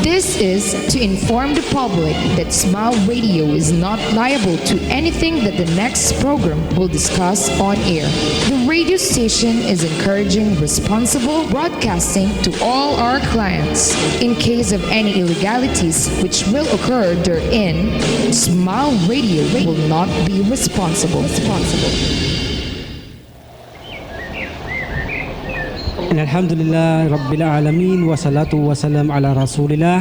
This is to inform the public that Smile Radio is not liable to anything that the next program will discuss on air. The radio station is encouraging responsible broadcasting to all our clients. In case of any illegalities which will occur therein, Smile Radio will not be responsible. Alhamdulillah Rabbil Alamin wa salatu wa salam ala Rasulillah.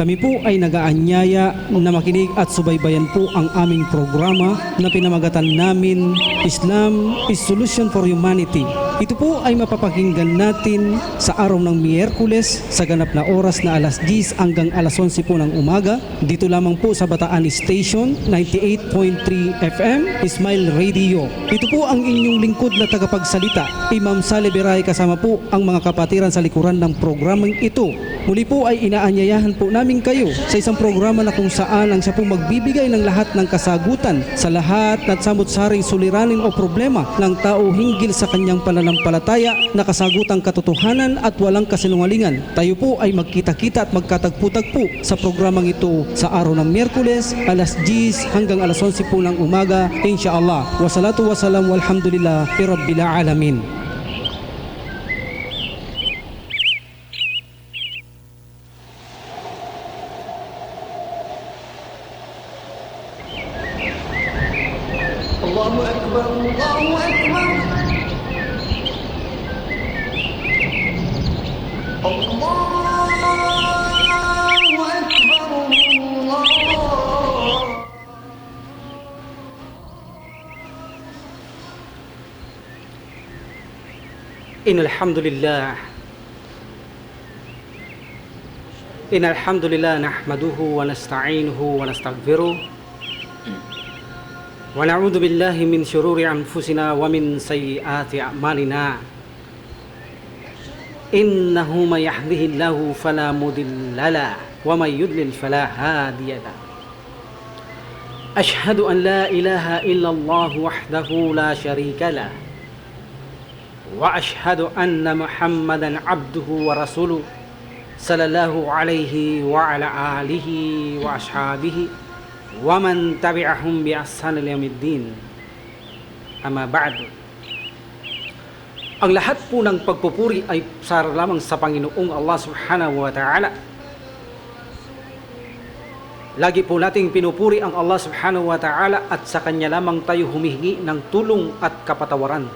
Kami po ay nagaanyaya na makinig at subaybayan po ang aming programa na pinamagatan namin Islam is Solution for Humanity. Ito po ay mapapakinggan natin sa araw ng Miyerkules sa ganap na oras na alas 10 hanggang alas 11 po ng umaga. Dito lamang po sa Bataan Station 98.3 FM Smile Radio. Ito po ang inyong lingkod na tagapagsalita, Imam Saleh Biray, kasama po ang mga kapatiran sa likuran ng programang ito. Muli po ay inaanyayahan po namin kayo sa isang programa na kung saan ang siya po magbibigay ng lahat ng kasagutan sa lahat at samut-saring suliranin o problema ng tao hinggil sa kanyang pananampalataya na kasagutang katotohanan at walang kasinungalingan. Tayo po ay magkita-kita at magkatagpo-tagpo sa programang ito sa araw ng Miyerkules, alas 10 hanggang alas 11 po ng umaga, insyaAllah. Wassalatu wassalam walhamdulillah Rabbil Alamin. Allahu Akbar, Allahu Akbar. Allahu Akbar, Allah. Innal hamdulillah nahmaduhu wa nasta'inuhu wa nastaghfiruh wa na'udzu billahi min syururi anfusina wa min sayyiati a'malina. Innahu may yahdihillahu fala mudilla lahu wa may yudlil fala hadiya lahu. Ashhadu an la ilaha illallah wahdahu la syarika lahu wa ashhadu anna Muhammadan abduhu wa rasuluh sallallahu alaihi wa ala alihi wa ashabihi wa man tabi'ahum bi ihsan ila yaumiddin. Amma ba'du. Ang lahat po ng pagpupuri ay para lamang sa Panginoong Allah Subhanahu wa Ta'ala. Lagi po nating pinupuri ang Allah Subhanahu wa Ta'ala at sa Kanya lamang tayo humihingi ng tulong at kapatawaran.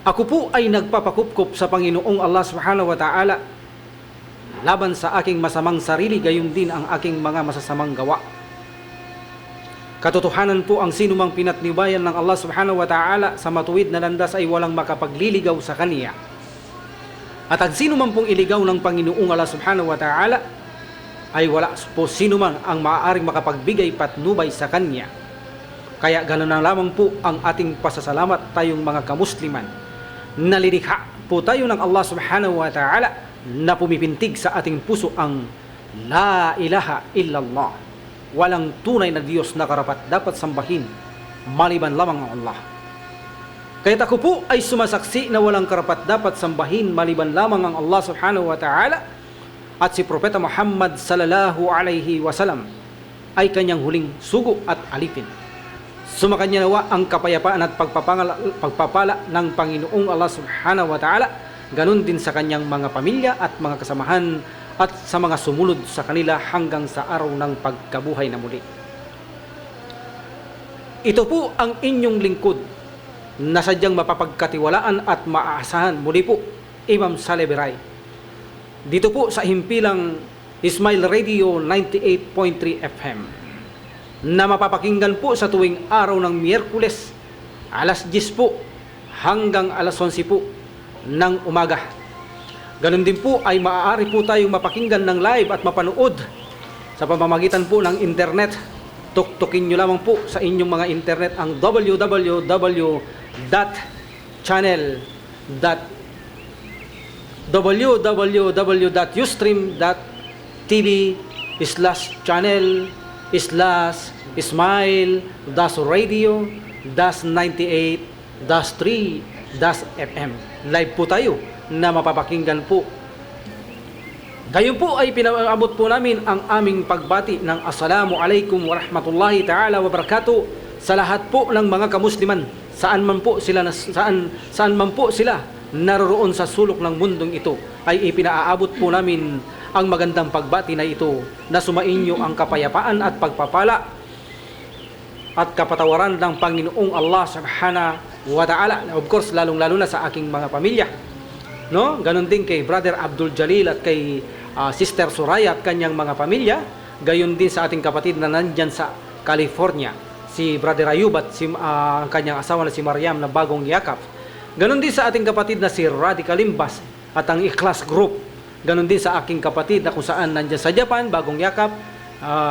Ako po ay nagpapakupkup sa Panginoong Allah Subhanahu wa Ta'ala laban sa aking masamang sarili, gayon din ang aking mga masasamang gawa. Katotohanan po, ang sino mang pinatnubayan ng Allah Subhanahu wa Ta'ala sa matuwid na landas ay walang makapagliligaw sa Kanya. At ang sino man pong iligaw ng Panginoong Allah Subhanahu wa Ta'ala ay wala po sino man ang maaaring makapagbigay patnubay sa Kanya. Kaya ganoon na lamang po ang ating pasasalamat tayong mga kamusliman. Nalilikha po tayo ng Allah Subhanahu wa Ta'ala na pumipintig sa ating puso ang La ilaha illallah. Walang tunay na Diyos na karapat dapat sambahin maliban lamang ang Allah. Kaya't ako po ay sumasaksi na walang karapat dapat sambahin maliban lamang ang Allah Subhanahu wa Ta'ala at si Propeta Muhammad sallallahu alaihi wasallam ay kanyang huling sugo at alipin. Sumakanya nawa ang kapayapaan at pagpapala ng Panginoong Allah Subhanahu wa Ta'ala, ganun din sa kanyang mga pamilya at mga kasamahan at sa mga sumunod sa kanila hanggang sa araw ng pagkabuhay na muli. Ito po ang inyong lingkod na sadyang mapapagkatiwalaan at maaasahan. Muli po, Imam Saleh Biray. Dito po sa himpilang Smile Radio 98.3 FM na mapapakinggan po sa tuwing araw ng Miyerkules, alas 10 po hanggang alas 11 po ng umaga. Ganun din po ay maaari po tayong mapakinggan ng live at mapanood sa pamamagitan po ng internet. Tuktukin nyo lamang po sa inyong mga internet ang www.ustream.tv/channel/smile-radio-98-3-FM. Live po tayo na mapapakinggan po Gayon po ay pinaabot po namin ang aming pagbati ng Assalamu alaikum wa rahmatullahi ta'ala wa barakatuh sa lahat po ng mga kamusliman, saan man po sila naroroon sa sulok ng mundong ito, ay ipinaaabot po namin ang magandang pagbati na ito, na sumainyo ang kapayapaan at pagpapala at kapatawaran ng Panginoong Allah subhanahu wa ta'ala. Of course, lalong-lalo na sa aking mga pamilya, no? Ganon din kay Brother Abdul Jalil at kay Sister Suraya at kanyang mga pamilya. Gayon din sa ating kapatid na nandyan sa California, si Brother Ayub at ang kanyang asawa na si Mariam na bagong yakap. Ganon din sa ating kapatid na si Radi Kalimbas at ang Ikhlas Group. Ganon din sa aking kapatid na kung saan nandyan sa Japan, bagong yakap.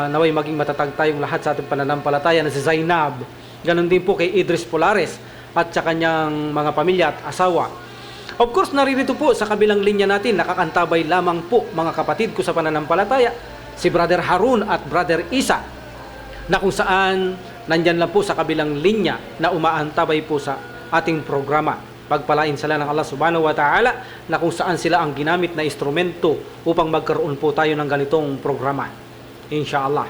Naway maging matatag tayong lahat sa ating pananampalataya na si Zainab. Ganon din po kay Idris Polares at sa kanyang mga pamilya at asawa. Of course, naririto po sa kabilang linya natin, nakakantabay lamang po mga kapatid ko sa pananampalataya, si Brother Harun at Brother Isa, na kung saan nandyan lang po sa kabilang linya na umaantabay po sa ating programa. Pagpalain sila ng Allah subhanahu wa ta'ala na kung saan sila ang ginamit na instrumento upang magkaroon po tayo ng ganitong programa, inshallah.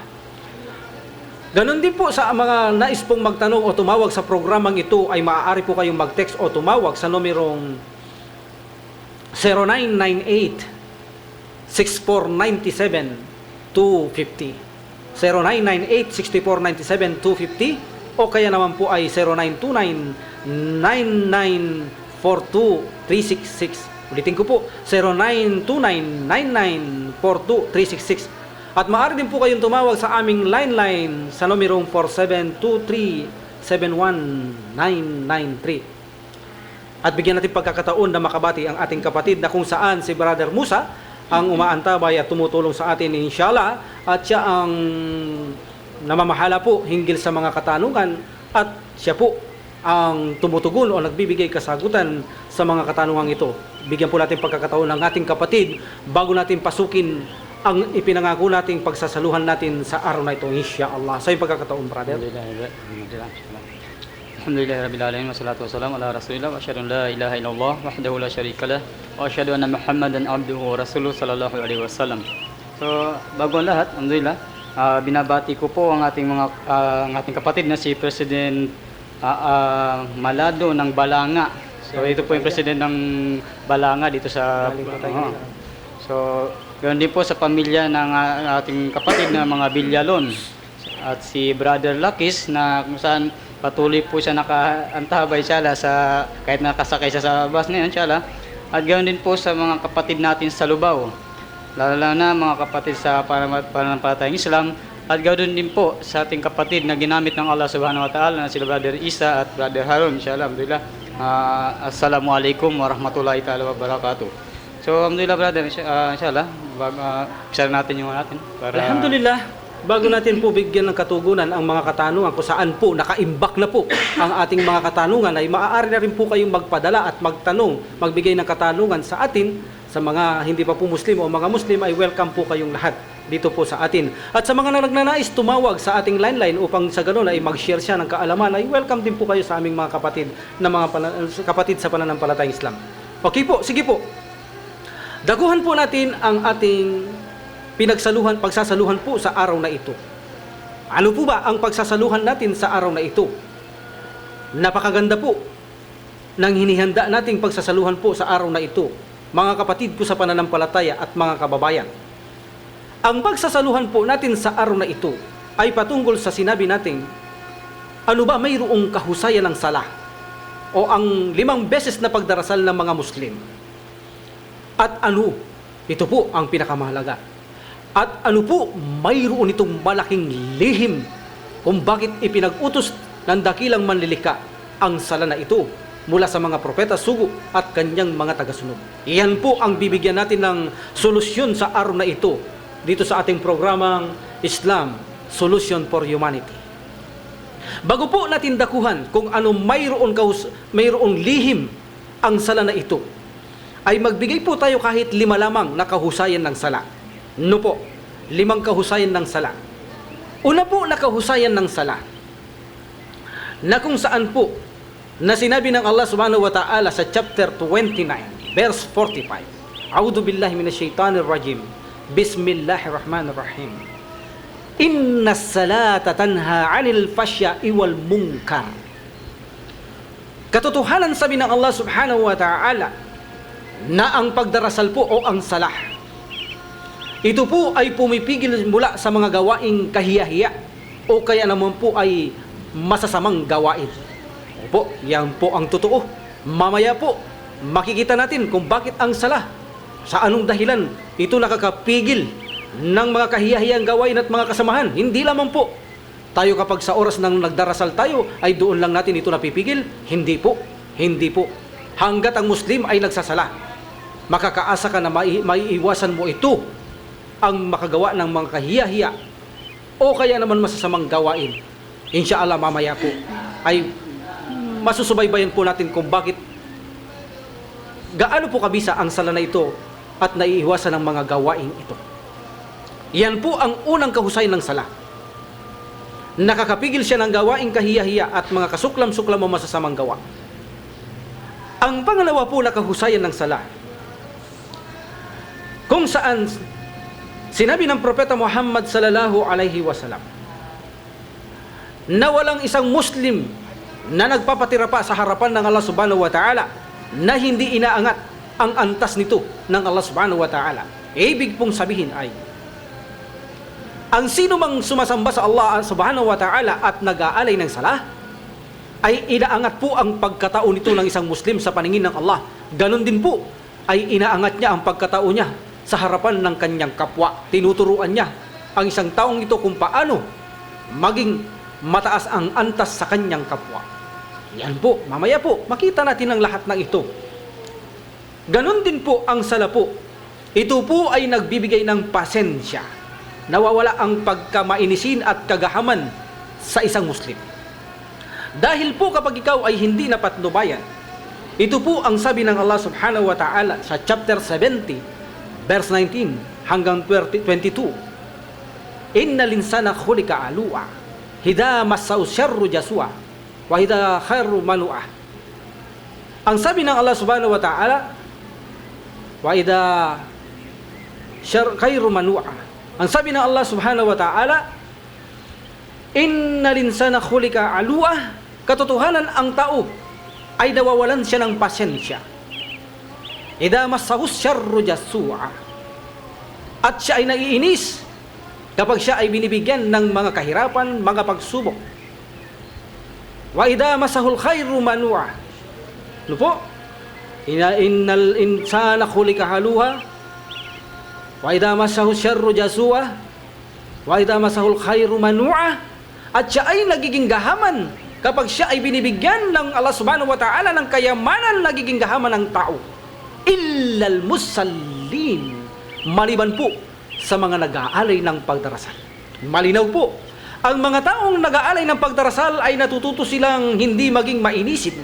Ganon din po sa mga nais pong magtanong o tumawag sa programang ito, ay maaari po kayong mag-text o tumawag sa numerong 0998-6497-250 0998-6497-250 o kaya naman po ay 0929-9942-366. Ulitin ko po, 0929-9942-366. At maaari din po kayong tumawag sa aming line sa numerong 4723-71993. At bigyan natin pagkakataon na makabati ang ating kapatid na kung saan si Brother Musa ang umaantabay at tumutulong sa atin, inshallah, at siya ang namamahala po hinggil sa mga katanungan at siya po ang tumutugon o nagbibigay kasagutan sa mga katanungan ito. Bigyan po natin pagkakataon ng ating kapatid bago natin pasukin ang ipinangako nating pagsasaluhan natin sa araw na ito, inshallah. Sa iyong pagkakataon, brother. Alhamdulillah Rabbil Alamin, wassalatu wassalamu ala Rasulillah, wa asyhadu an la ilaha illallah wahdahu la syarika lah, wa asyhadu anna Muhammadan abduhu wa rasuluhu sallallahu alaihi wasallam. So, bago ang lahat, alhamdulillah, binabati ko po ang ating kapatid na si President Malado ng Balanga. So, ito po yung President ng Balanga dito sa So, ganoon din po sa pamilya ng ating kapatid na mga Villalon at si Brother Lakis na kung saan patuloy po siya nakaantabay siya sa kahit nakasakay siya sa bus na yun, inshallah. At ganoon din po sa mga kapatid natin sa Lubao, lalo na mga kapatid sa pananampalatayang Islam. At ganoon din po sa ating kapatid na ginamit ng Allah subhanahu wa ta'ala na sila Brother Isa at Brother Harun, inshallah. Alhamdulillah. Assalamualaikum warahmatullahi ta'ala wabarakatuh. So alhamdulillah brother, inshallah, share natin yung natin para Alhamdulillah. Bago natin po bigyan ng katugunan ang mga katanungan kung saan po nakaimbak na po ang ating mga katanungan, ay maaari na rin po kayong magpadala at magtanong, magbigay ng katanungan sa atin. Sa mga hindi pa po Muslim o mga Muslim, ay welcome po kayong lahat dito po sa atin. At sa mga nagnanais tumawag sa ating line upang sa ganun ay mag-share siya ng kaalaman, ay welcome din po kayo sa aming mga kapatid na kapatid sa pananampalatayang Islam. Okay po, sige po. Daguhan po natin ang ating pagsasaluhan po sa araw na ito. Ano po ba ang pagsasaluhan natin sa araw na ito? Napakaganda po ng hinihanda nating pagsasaluhan po sa araw na ito, mga kapatid ko sa pananampalataya at mga kababayan. Ang pagsasaluhan po natin sa araw na ito ay patungkol sa sinabi natin, ano ba mayroong kahusayan ng sala o ang 5 beses na pagdarasal ng mga Muslim? At ano, ito po ang pinakamahalaga. At ano po, mayroon itong malaking lihim kung bakit ipinag-utos ng dakilang manlilika ang sala na ito mula sa mga propeta sugo at kanyang mga tagasunod. Iyan po ang bibigyan natin ng solusyon sa araw na ito dito sa ating programang Islam Solution for Humanity. Bago po natin dakuhan kung ano mayroong lihim ang sala na ito, ay magbigay po tayo kahit 5 lamang na kahusayan ng sala. No po, 5 kahusayan ng sala. Una po na kahusayan ng sala, na kung saan po, na sinabi ng Allah subhanahu wa ta'ala sa chapter 29, verse 45. A'udhu billahi minasyaitanir rajim. Bismillahirrahmanirrahim. Inna salata tanha 'anil fahsya'i wal munkar. Katotohanan sabi ng Allah subhanahu wa ta'ala na ang pagdarasal po o ang salah, ito po ay pumipigil mula sa mga gawaing kahiya-hiya o kaya naman po ay masasamang gawain. Opo, yan po ang totoo. Mamaya po, makikita natin kung bakit ang salah, sa anong dahilan ito nakakapigil ng mga kahiya-hiyang gawain at mga kasamahan. Hindi lamang po tayo kapag sa oras ng nagdarasal tayo ay doon lang natin ito napipigil. Hindi po. Hanggat ang Muslim ay nagsasala, makakaasa ka na maiiwasan mo ito ang makagawa ng mga kahiya-hiya o kaya naman masasamang gawain. Insyaallah mamaya po ay masusubaybayan po natin kung bakit gaano po kabisa ang sala na ito at naiiwasan ng mga gawain ito. Yan po ang unang kahusayan ng sala. Nakakapigil siya ng gawaing kahiya-hiya at mga kasuklam-suklam o masasamang gawa. Ang pangalawa po na kahusayan ng sala, kung saan sinabi ng Propeta Muhammad sallallahu alaihi wasallam na walang isang Muslim na nagpapatira pa sa harapan ng Allah subhanahu wa ta'ala na hindi inaangat ang antas nito ng Allah subhanahu wa ta'ala. Ibig pong sabihin ay ang sino mang sumasamba sa Allah subhanahu wa ta'ala at nag-aalay ng sala ay inaangat po ang pagkatao nito ng isang Muslim sa paningin ng Allah. Ganon din po ay inaangat niya ang pagkatao niya sa harapan ng kanyang kapwa. Tinuturuan niya ang isang taong ito kung paano maging mataas ang antas sa kanyang kapwa. Yan po, mamaya po makita natin ang lahat ng ito. Ganon din po ang sala po. Ito po ay nagbibigay ng pasensya. Nawawala ang pagkamainisin at kagahaman sa isang Muslim. Dahil po kapag ikaw ay hindi napatnubayan, ito po ang sabi ng Allah subhanahu wa ta'ala sa chapter 70, verse 19 hanggang 22. Innal insana khuliqa alu'a, idza massahu syarru jasua, wa idza khairu manu'a. Ang sabi ng Allah subhanahu wa ta'ala, wa idza khairu manu'a. Ang sabi ng Allah subhanahu wa ta'ala, innal insana khuliqa alu'a, katotohanan ang tao ay nawawalan siya ng pasensya. Idza massahu syarru jasua, at siya ay naiinis kapag siya ay binibigyan ng mga kahirapan, mga pagsubok. Wa idza massahul khairu manu'a. Ano po? Innal insana khuliqa haluha wa idza massahu syarru jasua wa idza massahul khairu manu'a. At siya ay nagiging gahaman kapag siya ay binibigyan ng Allah subhanahu wa ta'ala ng kayamanan, nagiging gahaman ng tao. Illal musallin, maliban po sa mga nag-aalay ng pagdarasal. Malinaw po, ang mga taong nag-aalay ng pagdarasal ay natututo silang hindi maging mainisin,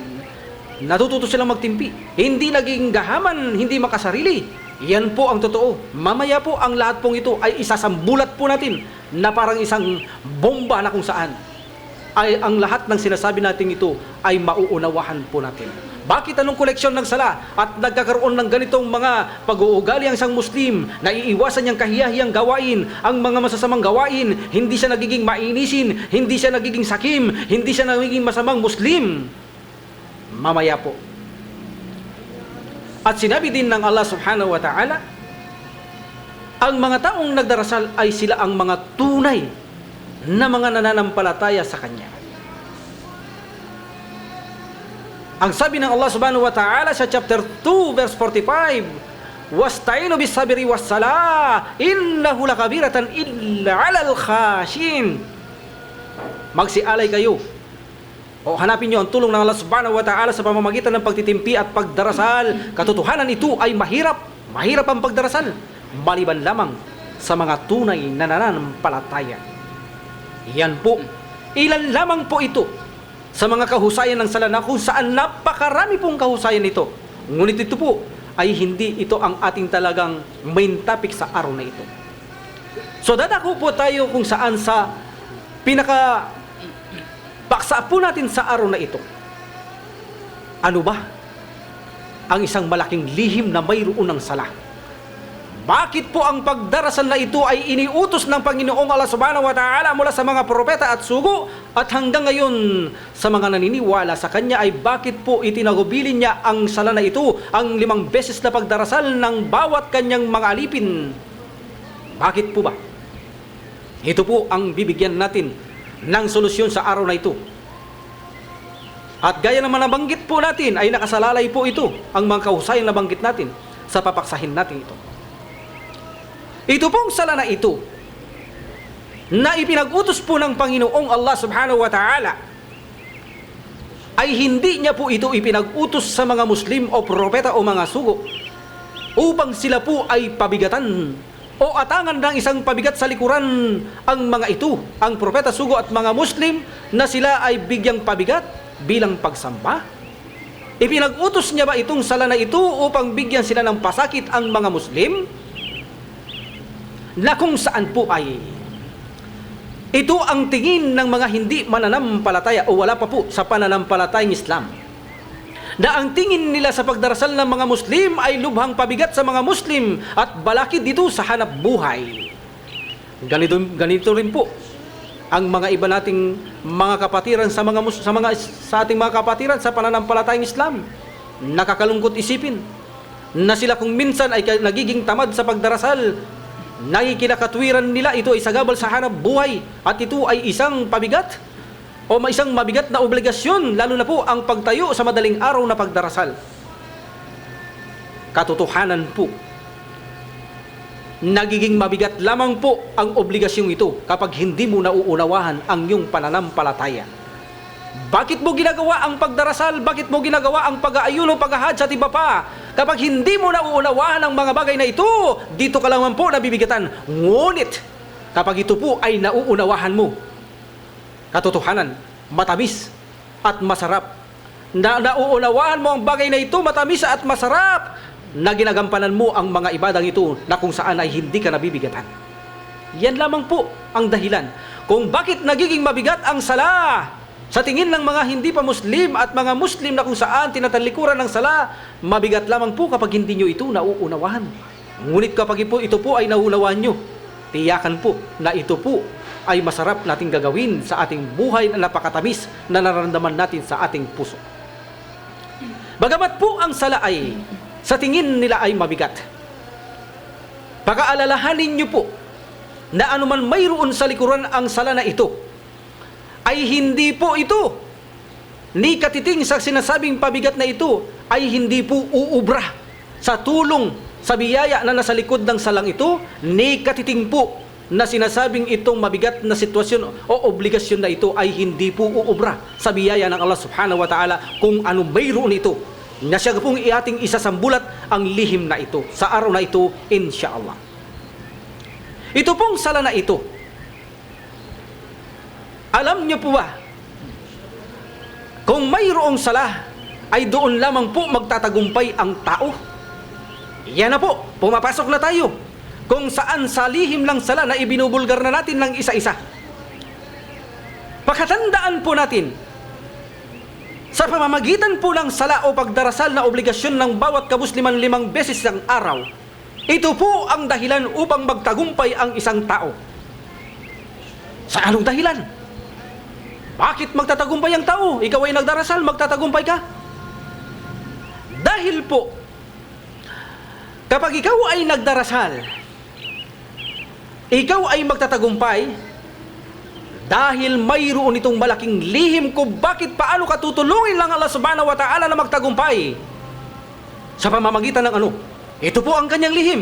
natututo silang magtimpi, hindi naging gahaman, hindi makasarili. Yan po ang totoo. Mamaya po ang lahat pong ito ay isasambulat po natin na parang isang bomba na kung saan ay ang lahat ng sinasabi natin ito ay mauunawahan po natin. Bakit anong koleksyon ng sala at nagkakaroon ng ganitong mga pag-uugali ang isang Muslim, naiiwasan niyang kahiyahiyang gawain, ang mga masasamang gawain, hindi siya nagiging mainisin, hindi siya nagiging sakim, hindi siya nagiging masamang Muslim? Mamaya po. At sinabi din ng Allah subhanahu wa ta'ala, ang mga taong nagdarasal ay sila ang mga tunay na mga nananampalataya sa Kanya. Ang sabi ng Allah subhanahu wa ta'ala sa chapter 2 verse 45, wasta'inu bis sabri was salah innahu lakabiratan illa 'alal khashin. Magsialay kayo o hanapin niyo ang tulong ng Allah subhanahu wa ta'ala sa pamamagitan ng pagtitimpi at pagdarasal. Katotohanan ito ay mahirap ang pagdarasal, maliban lamang sa mga tunay na nananampalataya. Yan po, ilan lamang po ito sa mga kahusayan ng sala na kung saan napakarami pong kahusayan nito. Ngunit ito po ay hindi ito ang ating talagang main topic sa araw na ito. So dadako po tayo kung saan sa paksa po natin sa araw na ito. Ano ba ang isang malaking lihim na mayroon ng sala? Bakit po ang pagdarasal na ito ay iniutos ng Panginoong Allah Subhanahu wa Ta'ala mula sa mga propeta at sugo, at hanggang ngayon sa mga naniniwala sa Kanya ay bakit po itinagubilin niya ang sala na ito, ang 5 beses na pagdarasal ng bawat kanyang mga alipin? Bakit po ba? Ito po ang bibigyan natin ng solusyon sa araw na ito. At gaya naman nabanggit po natin, ay nakasalalay po ito, ang mga kahusayang nabanggit natin sa papaksahin natin ito. Ito pong sala na ito, na ipinag-utos po ng Panginoong Allah Subhanahu wa Ta'ala, ay hindi niya po ito ipinag-utos sa mga Muslim o propeta o mga sugo upang sila po ay pabigatan o atangan ng isang pabigat sa likuran ang mga ito, ang propeta, sugo at mga Muslim, na sila ay bigyang pabigat bilang pagsamba. Ipinag-utos niya ba itong sala na ito upang bigyan sila ng pasakit ang mga Muslim? Na kung saan po ay ito ang tingin ng mga hindi mananampalataya o wala pa po sa pananampalatayang Islam, na ang tingin nila sa pagdarasal ng mga Muslim ay lubhang pabigat sa mga Muslim at balakid dito sa hanap buhay. Ganito rin po ang mga iba nating mga kapatiran sa ating mga kapatiran sa pananampalatayang Islam. Nakakalungkot isipin na sila kung minsan ay nagiging tamad sa pagdarasal, nakikinakatwiran nila ito ay sagabal sa hanap buhay, at ito ay isang pabigat o isang mabigat na obligasyon, lalo na po ang pagtayo sa madaling araw na pagdarasal. Katotohanan po, nagiging mabigat lamang po ang obligasyong ito kapag hindi mo nauunawahan ang iyong pananampalataya. Bakit mo ginagawa ang pagdarasal? Bakit mo ginagawa ang pag-aayuno, paghahad at iba pa? Kapag hindi mo nauunawahan ang mga bagay na ito, dito ka lamang po nabibigatan. Ngunit, kapag ito po ay nauunawahan mo, katotohanan, matamis at masarap. Nauunawahan mo ang bagay na ito, matamis at masarap, na ginagampanan mo ang mga ibadang ito na kung saan ay hindi ka nabibigatan. Yan lamang po ang dahilan kung bakit nagiging mabigat ang sala sa tingin ng mga hindi pa Muslim at mga Muslim, na kung saan tinatalikuran ng sala. Mabigat lamang po kapag hindi nyo ito nauunawahan. Ngunit kapag ito po ay nauunawahan nyo, tiyakan po na ito po ay masarap nating gagawin sa ating buhay na napakatamis na nararamdaman natin sa ating puso. Bagamat po ang sala ay sa tingin nila ay mabigat, pag-aalalahanin nyo po na anuman mayroon sa likuran ang sala na ito, ay hindi po ito, ni katiting sa sinasabing pabigat na ito, ay hindi po uubra sa tulong, sa biyaya na nasa likod ng salang ito, ni katiting po na sinasabing itong mabigat na sitwasyon o obligasyon na ito ay hindi po uubra sa biyaya ng Allah Subhanahu wa Ta'ala kung ano mayroon ito, na siya pong ating isasambulat ang lihim na ito sa araw na ito, insyaallah. Ito pong sala na ito, alam niyo po ba, kung mayroong sala ay doon lamang po magtatagumpay ang tao? Yan na po, pumapasok na tayo kung saan sa lihim lang sala na ibinubulgar na natin ng isa-isa. Pakatandaan po natin, sa pamamagitan po ng sala o pagdarasal na obligasyon ng bawat kamusliman 5 beses ang araw, ito po ang dahilan upang magtagumpay ang isang tao. Sa anong dahilan? Bakit magtatagumpay ang tao? Ikaw ay nagdarasal, magtatagumpay ka? Dahil po, kapag ikaw ay nagdarasal, ikaw ay magtatagumpay dahil mayroon itong malaking lihim kung bakit paano ka tutulungin lang Allah Subhanahu wa Ta'ala na magtagumpay. Sa pamamagitan ng ano? Ito po ang kanyang lihim.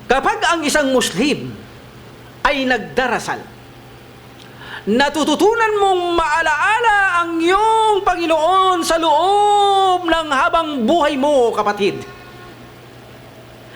Kapag ang isang Muslim ay nagdarasal, natututunan mong maalaala ang iyong Panginoon sa loob ng habang buhay mo, kapatid.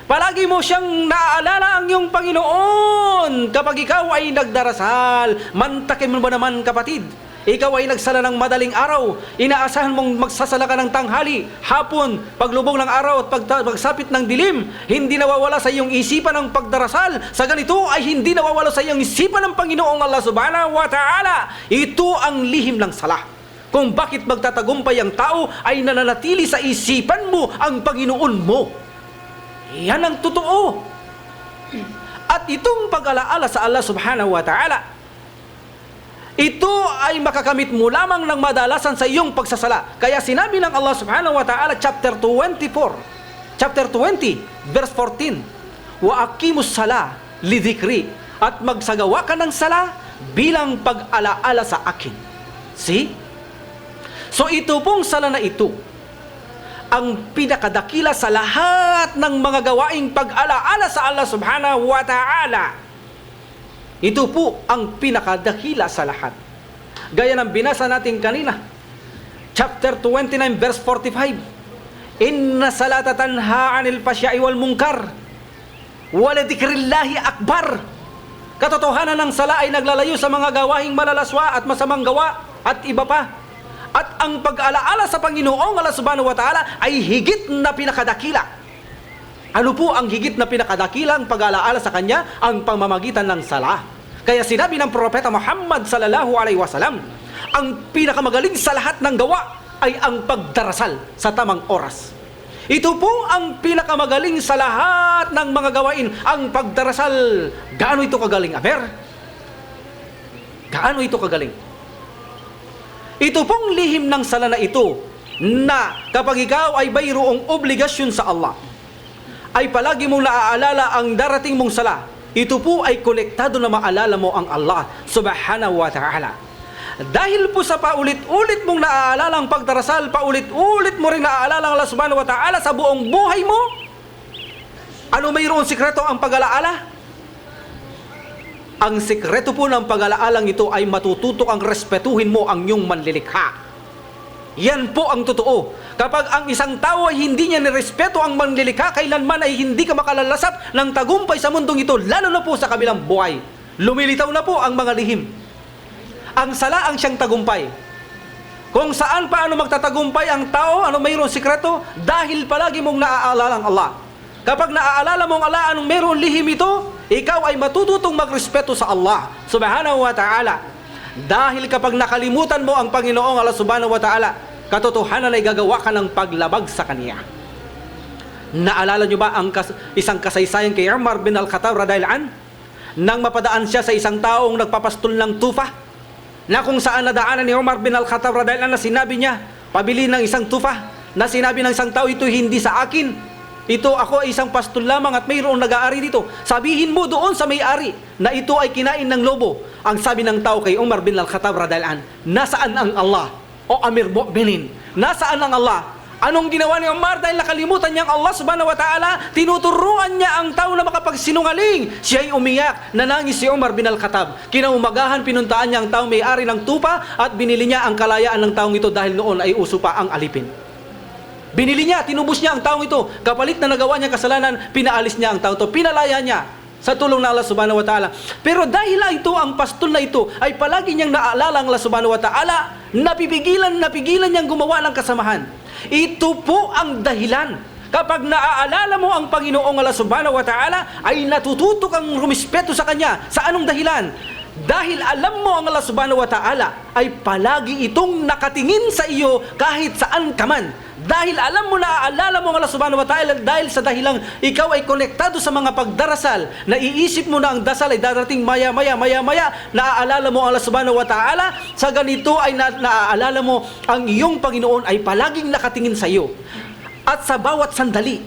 Palagi mo siyang naaalala ang iyong Panginoon kapag ikaw ay nagdarasal. Mantakin mo ba naman, kapatid? Ikaw ay nagsala ng madaling araw, inaasahan mong magsasala ka ng tanghali, hapon, paglubog ng araw at pagsapit ng dilim, hindi nawawala sa iyong isipan ang pagdarasal. Sa ganito ay hindi nawawala sa iyong isipan ng Panginoong Allah Subhanahu wa Ta'ala. Ito ang lihim ng sala. Kung bakit magtatagumpay ang tao ay nananatili sa isipan mo ang Panginoon mo. Yan ang totoo. At itong pag-alaala sa Allah subhanahu wa ta'ala, ito ay makakamit mo lamang ng madalasan sa iyong pagsasala. Kaya sinabi ng Allah subhanahu wa ta'ala, chapter 20, verse 14, wa aqimus sala lidhikri, at magsagawa ka ng sala bilang pag-alaala sa akin. See? So ito pong sala na ito, ang pinakadakila sa lahat ng mga gawaing pag-alaala sa Allah subhanahu wa ta'ala. Ito po ang pinakadakila sa lahat. Gaya ng binasa natin kanina, chapter 29 verse 45, inna salata tanha 'anil fahsya'i wal munkar wa la dzikrillahi akbar. Katotohanan ng sala ay naglalayo sa mga gawaing malalaswa at masamang gawa at iba pa. At ang pag-alaala sa Panginoong Allah subhanahu wa ta'ala ay higit na pinakadakila. Ano po ang higit na pinakadakilang pag-alaala sa Kanya? Ang pamamagitan ng sala. Kaya sinabi ng Propeta Muhammad sallallahu alaihi wasallam, ang pinakamagaling sa lahat ng gawa ay ang pagdarasal sa tamang oras. Ito po ang pinakamagaling sa lahat ng mga gawain, ang pagdarasal. Gaano ito kagaling, Aber? Gaano ito kagaling? Ito pong lihim ng sala na ito, na kapag ikaw ay mayroong obligasyon sa Allah, ay palagi mong naaalala ang darating mong sala. Ito po ay konektado na maalala mo ang Allah subhanahu wa ta'ala. Dahil po sa paulit-ulit mong naaalala ang pagdarasal, paulit-ulit mo rin naaalala ang Allah subhanahu wa ta'ala sa buong buhay mo. Ano mayroong sikreto ang pag-alaala? Ang sikreto po ng pag-alaalang ito ay matututo kang respetuhin mo ang iyong manlilikha. Yan po ang totoo. Kapag ang isang tao ay hindi niya nirespeto ang manlilikha, kailanman ay hindi ka makalalasap ng tagumpay sa mundong ito, lalo na po sa kabilang buhay. Lumilitaw na po ang mga lihim. Ang sala ang siyang tagumpay. Kung saan paano magtatagumpay ang tao, ano mayroong sikreto? Dahil palagi mong naaalala ang Allah. Kapag naaalala mong Allah, anong mayroong lihim ito? Ikaw ay matututong magrespeto sa Allah subhanahu wa ta'ala. Dahil kapag nakalimutan mo ang Panginoong Allah subhanahu wa ta'ala, katotohanan ay gagawa ka ng paglabag sa Kanya. Naalala nyo ba ang isang kasaysayan kay Umar bin Al-Khattab radhiyallahu anhu? Nang mapadaan siya sa isang taong nagpapastol ng tufa, na kung saan nadaanan ni Umar bin Al-Khattab radhiyallahu anhu, na sinabi niya, pabili ng isang tufa, na sinabi ng isang tao, ito hindi sa akin. Ito, ako ay isang pastol lamang at mayroong nag-aari dito. Sabihin mo doon sa may-ari na ito ay kinain ng lobo. Ang sabi ng tao kay Umar bin Al-Khattab radhiyallahu anhu, nasaan ang Allah? O Amir Mu'minin, nasaan ang Allah? Anong ginawa ni Umar? Dahil nakalimutan niya ang Allah subhanahu wa ta'ala, tinuturuan niya ang tao na makapagsinungaling. Siya ay umiyak, nanangis si Umar bin Al-Khattab. Kinaumagahan, pinuntaan niya ang taong may-ari ng tupa at binili niya ang kalayaan ng taong ito dahil noon ay uso pa ang alipin. Binili niya, tinubos niya ang taong ito. Kapalit na nagawa niya kasalanan, pinaalis niya ang taong ito, pinalaya niya sa tulong ng Allah subhanahu wa ta'ala. Pero dahil ito, ang pastol na ito, ay palagi niyang naaalala ang Allah subhanahu wa ta'ala, napipigilan niyang gumawa ng kasamahan. Ito po ang dahilan. Kapag naaalala mo ang Panginoong Allah subhanahu wa ta'ala, ay natututo kang rumispeto sa Kanya. Sa anong dahilan? Dahil alam mo ang Allah subhanahu wa ta'ala ay palagi itong nakatingin sa iyo kahit saan ka man. Dahil alam mo, naaalala mo ang Allah subhanahu wa ta'ala, dahil sa dahilang ikaw ay konektado sa mga pagdarasal, naiisip mo na ang dasal ay darating maya-maya, naaalala mo ang Allah subhanahu wa ta'ala, sa ganito ay naaalala mo ang iyong Panginoon ay palaging nakatingin sa iyo. At sa bawat sandali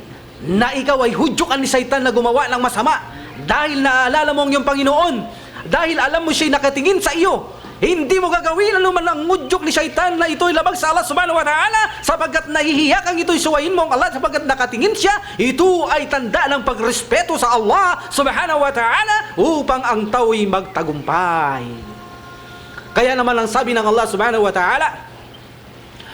na ikaw ay hudyukan ni Satan na gumawa ng masama, dahil naaalala mo ang iyong Panginoon, dahil alam mo siya'y nakatingin sa iyo, hindi mo gagawin anuman ang ngudyok ni Shaitan na ito'y labag sa Allah subhanahu wa ta'ala, sapagkat nahihiya kang ito'y suwayin mo ang Allah, sapagkat nakatingin siya. Ito ay tanda ng pagrespeto sa Allah subhanahu wa ta'ala upang ang tao'y magtagumpay. Kaya naman ang sabi ng Allah subhanahu wa ta'ala,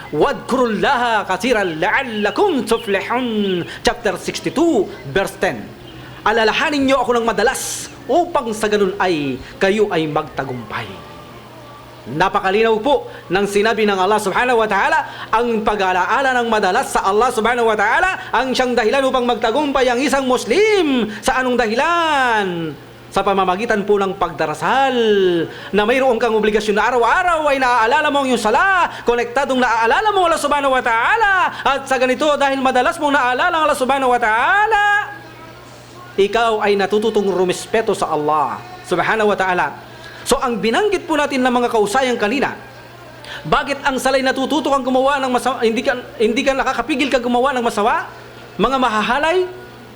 wadkurullaha kasiran la'allakum tuflihun, chapter 62 verse 10. Alalahanin niyo ako ng madalas upang sa ganun ay kayo ay magtagumpay. Napakalinaw po ng sinabi ng Allah subhanahu wa ta'ala, ang pag-alaala ng madalas sa Allah subhanahu wa ta'ala ang siyang dahilan upang magtagumpay ang isang Muslim. Sa anong dahilan? Sa pamamagitan po ng pagdarasal, na mayroon kang obligasyon na araw-araw ay naaalala mo ang iyong sala, konektadong naaalala mo Allah subhanahu wa ta'ala, at sa ganito dahil madalas mong naaalala ang Allah subhanahu wa ta'ala, ikaw ay natututong rumispeto sa Allah subhanahu wa ta'ala. So ang binanggit po natin ng mga kausayang kanina, bakit ang salay natututo kang gumawa ng masama, hindi ka nakakapigil ka gumawa ng masama, mga mahahalay?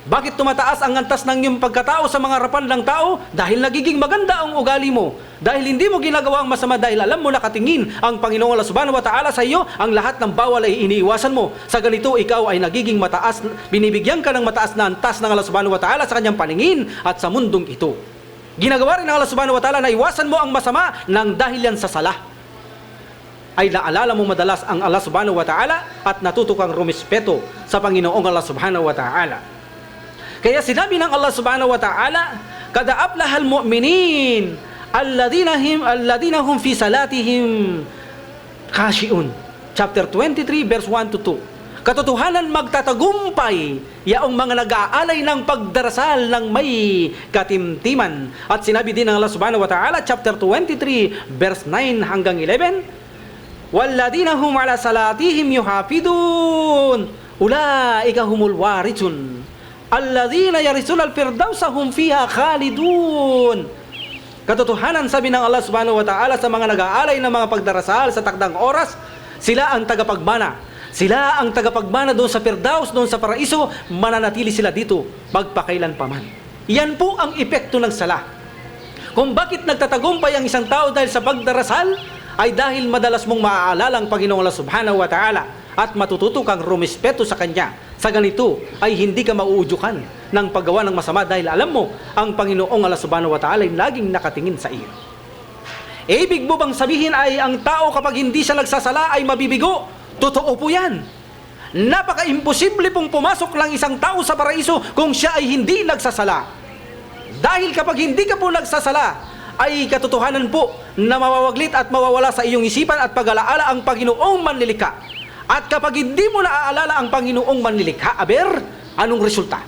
Bakit tumataas ang antas ng iyong pagkatao sa mga harapan ng tao? Dahil nagiging maganda ang ugali mo. Dahil hindi mo ginagawa ang masama, dahil alam mo nakatingin ang Panginoong Allah subhanahu wa ta'ala sa iyo, ang lahat ng bawal ay iniiwasan mo. Sa ganito, ikaw ay nagiging mataas, binibigyan ka ng mataas na antas ng Allah subhanahu wa ta'ala sa kanyang paningin at sa mundong ito. Ginagawa rin ng Allah subhanahu wa ta'ala na iwasan mo ang masama nang dahil yan sa sala. Ay naalala mo madalas ang Allah subhanahu wa ta'ala at natuto kang rumispeto sa Panginoong Allah subhanahu wa ta'ala. Kaya sinabi ng Allah subhanahu wa ta'ala, kada aflahal mu'minin alladhina hum fi salatihim khashi'un. Chapter 23 verse 1 to 2. Katotohanan magtatagumpay yaong mga nag-aalay ng pagdarasal ng may katimtiman. At sinabi din ng Allah subhanahu wa ta'ala, chapter 23 verse 9 hanggang 11, walladhina hum ala salatihim yuhafidun ulaika humul warithun alladhina yarisul al-firdausa hum fiha khalidun. Katotohanan, sabi ng Allah subhanahu wa ta'ala sa mga nag-aalay ng mga pagdarasal sa takdang oras, sila ang tagapagmana. Sila ang tagapagmana doon sa Firdaus, doon sa paraiso, mananatili sila dito magpakailan paman. Yan po ang epekto ng sala. Kung bakit nagtatagumpay ang isang tao dahil sa pagdarasal, ay dahil madalas mong maaalala ang Panginoong Allah subhanahu wa ta'ala at matututo kang rumispeto sa Kanya. Sa ganito ay hindi ka mauudyukan ng paggawa ng masama dahil alam mo ang Panginoong Allah subhanahu wa ta'ala ay laging nakatingin sa iyo. Ibig mo bang sabihin ay ang tao kapag hindi siya nagsasala ay mabibigo? Totoo po yan. Napaka-imposible pong pumasok lang isang tao sa paraiso kung siya ay hindi nagsasala. Dahil kapag hindi ka po nagsasala, ay katotohanan po na mawawaglit at mawawala sa iyong isipan at pag-alaala ang Panginoong manlilikha. At kapag hindi mo naaalala ang Panginoong manlilikha, anong resulta?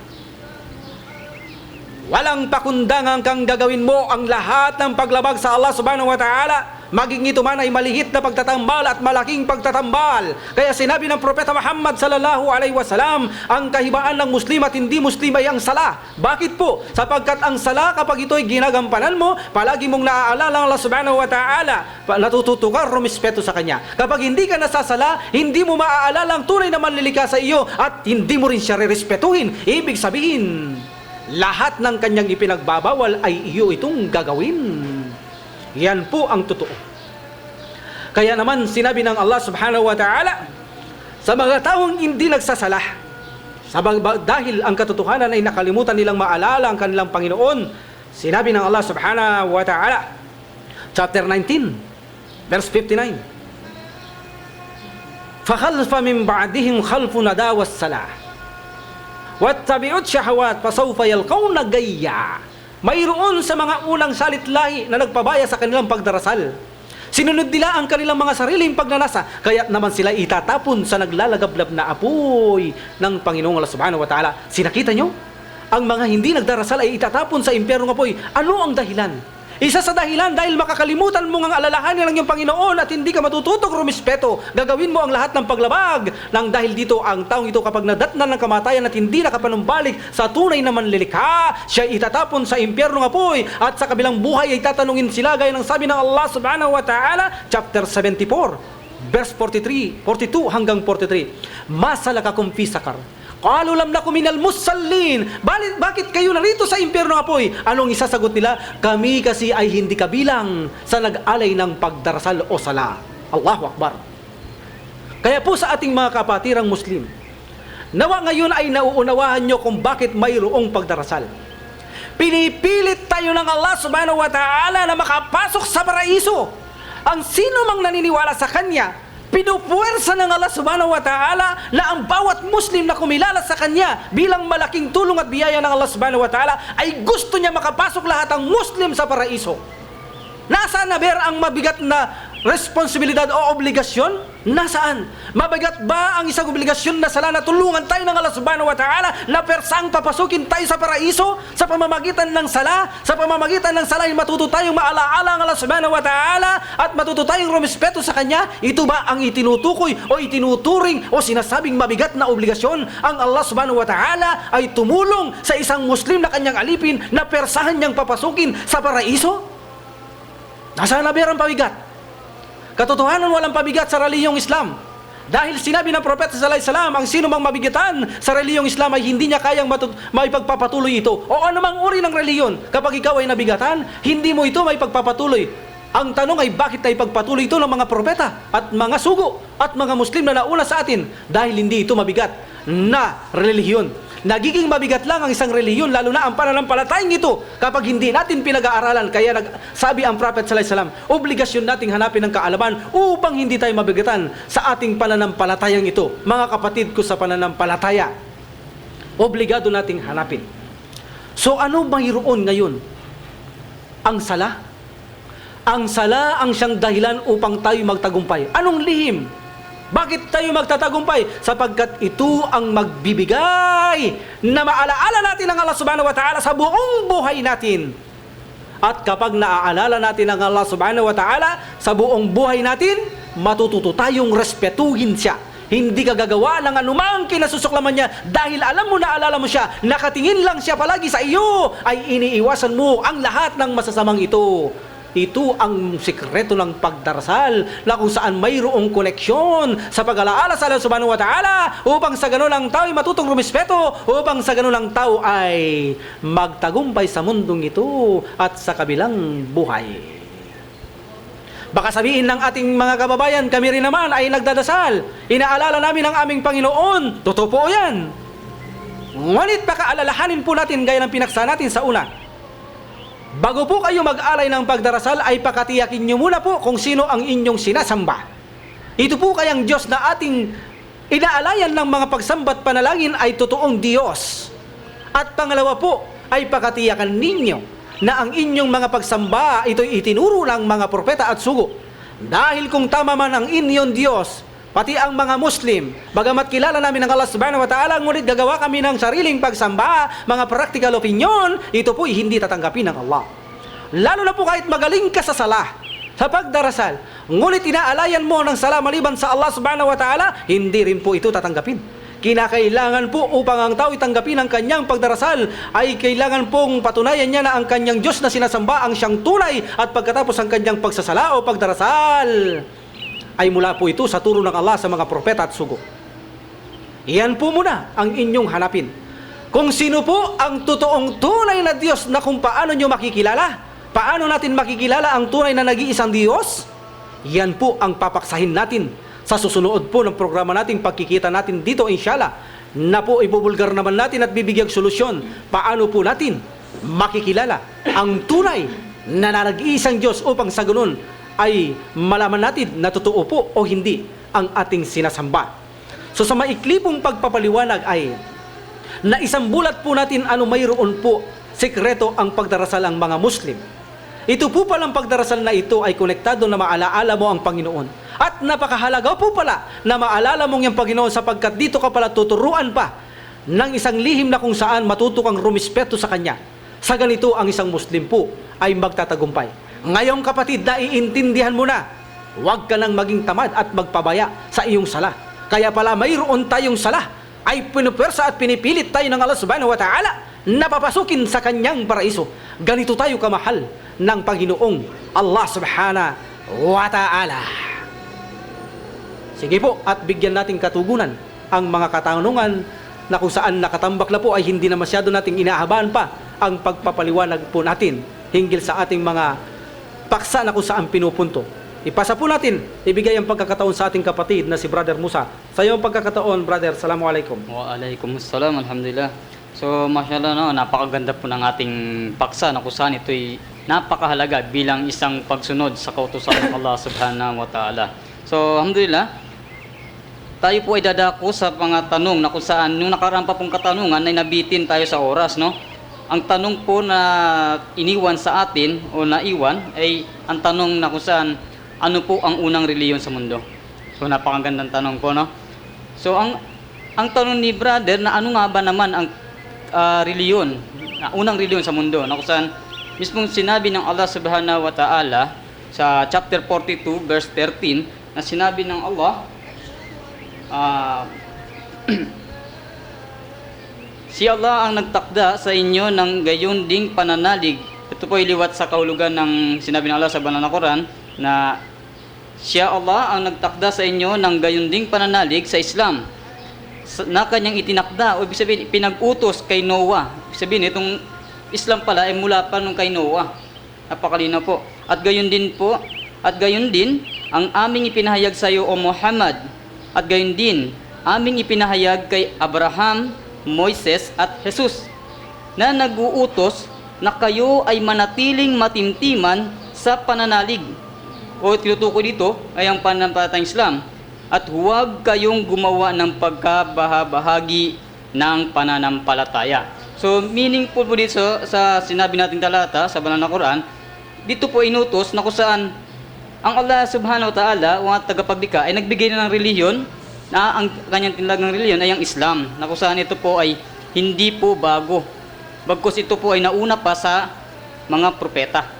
Walang pakundangan kang gagawin mo ang lahat ng paglabag sa Allah subhanahu wa ta'ala, maging ito man ay malihit na pagtatambal at malaking pagtatambal. Kaya sinabi ng Propeta Muhammad sallallahu alaihi wasallam, ang kahibaan ng Muslim at hindi Muslim ay ang sala. Bakit po? Sapagkat ang sala kapag ito'y ginagampanan mo, palagi mong naaalala ang Allah subhanahu wa ta'ala, natututo ka, rumispeto sa Kanya. Kapag hindi ka nasasala, hindi mo maaalala ang tunay na manlilikha sa iyo at hindi mo rin siya rerespetuhin. Ibig sabihin, lahat ng Kanyang ipinagbabawal ay iyo itong gagawin. Yan po ang totoo. Kaya naman sinabi ng Allah subhanahu wa ta'ala sa mga taong hindi nagsasala, dahil ang katotohanan ay nakalimutan nilang maalala ang kanilang Panginoon, sinabi ng Allah subhanahu wa ta'ala, chapter 19 verse 59, fakhalfa min ba'dihim khalfun adawas salah wattabi'ut syahawat fasawfa yalqawna gayya. Mayroon sa mga unang salitlahi na nagpabaya sa kanilang pagdarasal. Sinunod nila ang kanilang mga sariling pagnanasa, kaya naman sila itatapon sa naglalagablab na apoy ng Panginoong Allah subhanahu wa ta'ala. Sinakita nyo? Ang mga hindi nagdarasal ay itatapon sa impyernong apoy. Ano ang dahilan? Isa sa dahilan dahil makakalimutan mo ang alalahanin ng iyong Panginoon at hindi ka matututong rumispeto. Gagawin mo ang lahat ng paglabag. Nang dahil dito, ang taong ito kapag nadatnan ng kamatayan at hindi nakapanumbalik sa tunay na manlilikha, siya itatapon sa impyernong apoy at sa kabilang buhay ay tatanungin sila gaya ng sabi ng Allah subhanahu wa ta'ala, chapter 74, verse 42 hanggang 43. Masalakakum fi sakar. Qalu lam nakum minal musallin. Bakit kayo narito sa impyernong apoy? Anong isasagot nila? Kami kasi ay hindi kabilang sa nag-alay ng pagdarasal o sala. Allahu Akbar. Kaya po sa ating mga kapatirang Muslim, nawa ngayon ay nauunawahan nyo kung bakit mayroong pagdarasal. Pinipilit tayo ng Allah subhanahu wa ta'ala na makapasok sa paraiso. Ang sino mang naniniwala sa Kanya, pinupuwersa ng Allah subhanahu wa ta'ala na ang bawat Muslim na kumilala sa Kanya bilang malaking tulong at biyaya ng Allah subhanahu wa ta'ala ay gusto niya makapasok lahat ang Muslim sa paraiso. Nasaan na ang mabigat na responsibilidad o obligasyon? Nasaan? Mabigat ba ang isang obligasyon na sala na tulungan tayo ng Allah subhanahu wa ta'ala na persang papasukin tayo sa paraiso sa pamamagitan ng sala? Sa pamamagitan ng sala ay matuto tayong maalaala ang Allah subhanahu wa ta'ala at matuto tayong rumispeto sa Kanya? Ito ba ang itinutukoy o itinuturing o sinasabing mabigat na obligasyon? Ang Allah subhanahu wa ta'ala ay tumulong sa isang Muslim na kanyang alipin na persahan niyang papasukin sa paraiso? Nasaan na ba ang pabigat? Katotohanan, walang pabigat sa relihiyong Islam. Dahil sinabi ng Propeta sallallahu alaihi wasallam, ang sino mang mabigatan sa relihiyong Islam ay hindi niya kayang maipagpapatuloy ito. O anumang uri ng relihiyon, kapag ikaw ay nabigatan, hindi mo ito maipagpapatuloy. Ang tanong ay bakit na ipagpatuloy ito ng mga propeta at mga sugo at mga Muslim na nauna sa atin? Dahil hindi ito mabigat na relihiyon. Nagiging mabigat lang ang isang relihiyon, lalo na ang pananampalatayang ito kapag hindi natin pinag-aaralan. Kaya sabi ang Prophet sallallahu alaihi wasallam, obligasyon nating hanapin ang kaalaman upang hindi tayo mabigatan sa ating pananampalatayang ito. Mga kapatid ko sa pananampalataya, obligado nating hanapin. So ano mayroon ngayon? Ang sala? Ang sala ang siyang dahilan upang tayo magtagumpay. Anong lihim? Bakit tayo magtatagumpay? Sapagkat ito ang magbibigay na maalaala natin ang Allah subhanahu wa ta'ala sa buong buhay natin. At kapag naaalala natin ang Allah subhanahu wa ta'ala sa buong buhay natin, matututo tayong respetuhin siya. Hindi ka gagawa ng anumang kinasusuklaman niya dahil alam mo na alala mo siya, nakatingin lang siya palagi sa iyo, ay iniiwasan mo ang lahat ng masasamang ito. Ito ang sikreto ng pagdarasal na kung saan mayroong koneksyon sa pag-alaala sa Allah subhanahu wa ta'ala upang sa ganun ang tao ay matutong rumispeto, upang sa ganun ang tao ay magtagumpay sa mundong ito at sa kabilang buhay. Baka sabihin ng ating mga kababayan, kami rin naman ay nagdadasal. Inaalala namin ang aming Panginoon. Totoo po yan. Ngunit baka alalahanin po natin gaya ng pinaksa natin sa una. Bago po kayo mag-alay ng pagdarasal ay pakatiyakin nyo muna po kung sino ang inyong sinasamba. Ito po kayang Diyos na ating inaalayan ng mga pagsambat panalangin ay totoong Diyos. At pangalawa po ay pakatiyakan ninyo na ang inyong mga pagsamba ito'y itinuro ng mga propeta at sugo. Dahil kung tama man ang inyong Diyos, pati ang mga Muslim, bagamat kilala namin ng Allah subhanahu wa ta'ala, ngunit gagawa kami ng sariling pagsamba, mga practical opinion, ito po'y hindi tatanggapin ng Allah. Lalo na po kahit magaling ka sa salah, sa pagdarasal, ngunit inaalayan mo ng sala maliban sa Allah subhanahu wa ta'ala, hindi rin po ito tatanggapin. Kinakailangan po upang ang tao itanggapin ang kanyang pagdarasal, ay kailangan pong patunayan niya na ang kanyang Diyos na sinasamba ang siyang tunay, at pagkatapos ang kanyang pagsasala o pagdarasal ay mula po ito sa turo ng Allah sa mga propeta at sugo. Iyan po muna ang inyong hanapin. Kung sino po ang totoong tunay na Diyos na kung paano nyo makikilala, paano natin makikilala ang tunay na nag-iisang Diyos, yan po ang papaksahin natin sa susunod po ng programa nating pagkikita natin dito inshallah, na po ibubulgar naman natin at bibigyang solusyon paano po natin makikilala ang tunay na nag-iisang Diyos upang sa ganun ay malaman natin na totoo po o hindi ang ating sinasamba. So sa maikli pong pagpapaliwanag ay na isang bulat po natin ano mayroon po sekreto ang pagdarasal ang mga Muslim. Ito po palang pagdarasal na ito ay konektado na maalaala mo ang Panginoon. At napakahalaga po pala na maalala mong yung Panginoon sapagkat dito ka pala tuturuan pa ng isang lihim na kung saan matuto kang rumispeto sa Kanya. Sa ganito ang isang Muslim po ay magtatagumpay. Ngayong kapatid, naiintindihan mo na, huwag ka nang maging tamad at magpabaya sa iyong sala. Kaya pala mayroon tayong sala, ay pinupersa at pinipilit tayo ng Allah subhanahu wa ta'ala na papasukin sa Kanyang paraiso. Ganito tayo kamahal ng Panginoong Allah subhanahu wa ta'ala. Sige po, at bigyan nating katugunan ang mga katanungan na kung saan nakatambak na po ay hindi na masyado nating inaabahan pa ang pagpapaliwanag po natin hinggil sa ating mga paksa na kung saan pinupunto. Ipasa po natin, ibigay ang pagkakataon sa ating kapatid na si Brother Musa. Sa iyong pagkakataon, Brother, Assalamualaikum. Waalaikumsalam, alhamdulillah. So, mashallah, no, napakaganda po ng ating paksa na kung saan ito'y napakahalaga bilang isang pagsunod sa kautusan ng Allah subhanahu wa ta'ala. So, alhamdulillah, tayo po ay dadako sa mga tanong na kung saan nung nakaraan pa pong katanungan ay nabitin tayo sa oras, no? Ang tanong po na iniwan sa atin o naiwan ay ang tanong na kung saan ano po ang unang reliyon sa mundo. So napakagandang tanong po, no? So ang tanong ni brother na ano nga ba naman ang reliyon, unang reliyon sa mundo, na kung saan mismong sinabi ng Allah Subhanahu wa Ta'ala sa chapter 42 verse 13 na sinabi ng Allah, si Allah ang nagtakda sa inyo ng gayon ding pananalig. Ito po ay liwat sa kahulugan ng sinabi ng Allah sa banal na Quran na siya Allah ang nagtakda sa inyo ng gayon ding pananalig sa Islam na kanyang itinakda, o ibig sabihin pinag-utos kay Noah. Ibig sabihin itong Islam pala ay mula pa nung kay Noah. Napakalinaw po. At gayon din ang aming ipinahayag sa iyo, O Muhammad. At gayon din aming ipinahayag kay Abraham, Moises at Jesus na nag-uutos na kayo ay manatiling matimtiman sa pananalig, o tinutukoy dito ay ang pananampalatayang Islam, at huwag kayong gumawa ng pagkabahabahagi ng pananampalataya. So meaningful po dito sa sinabi nating talata sa banal na Quran, dito po inutos na kung saan ang Allah Subhanahu wa Ta'ala, o ang tagapaglikha, ay nagbigay na ng reliyon na ang kanyang tinlag ng reliyon ay ang Islam, na kung saan ito po ay hindi po bago. Bagkus ito po ay nauna pa sa mga propeta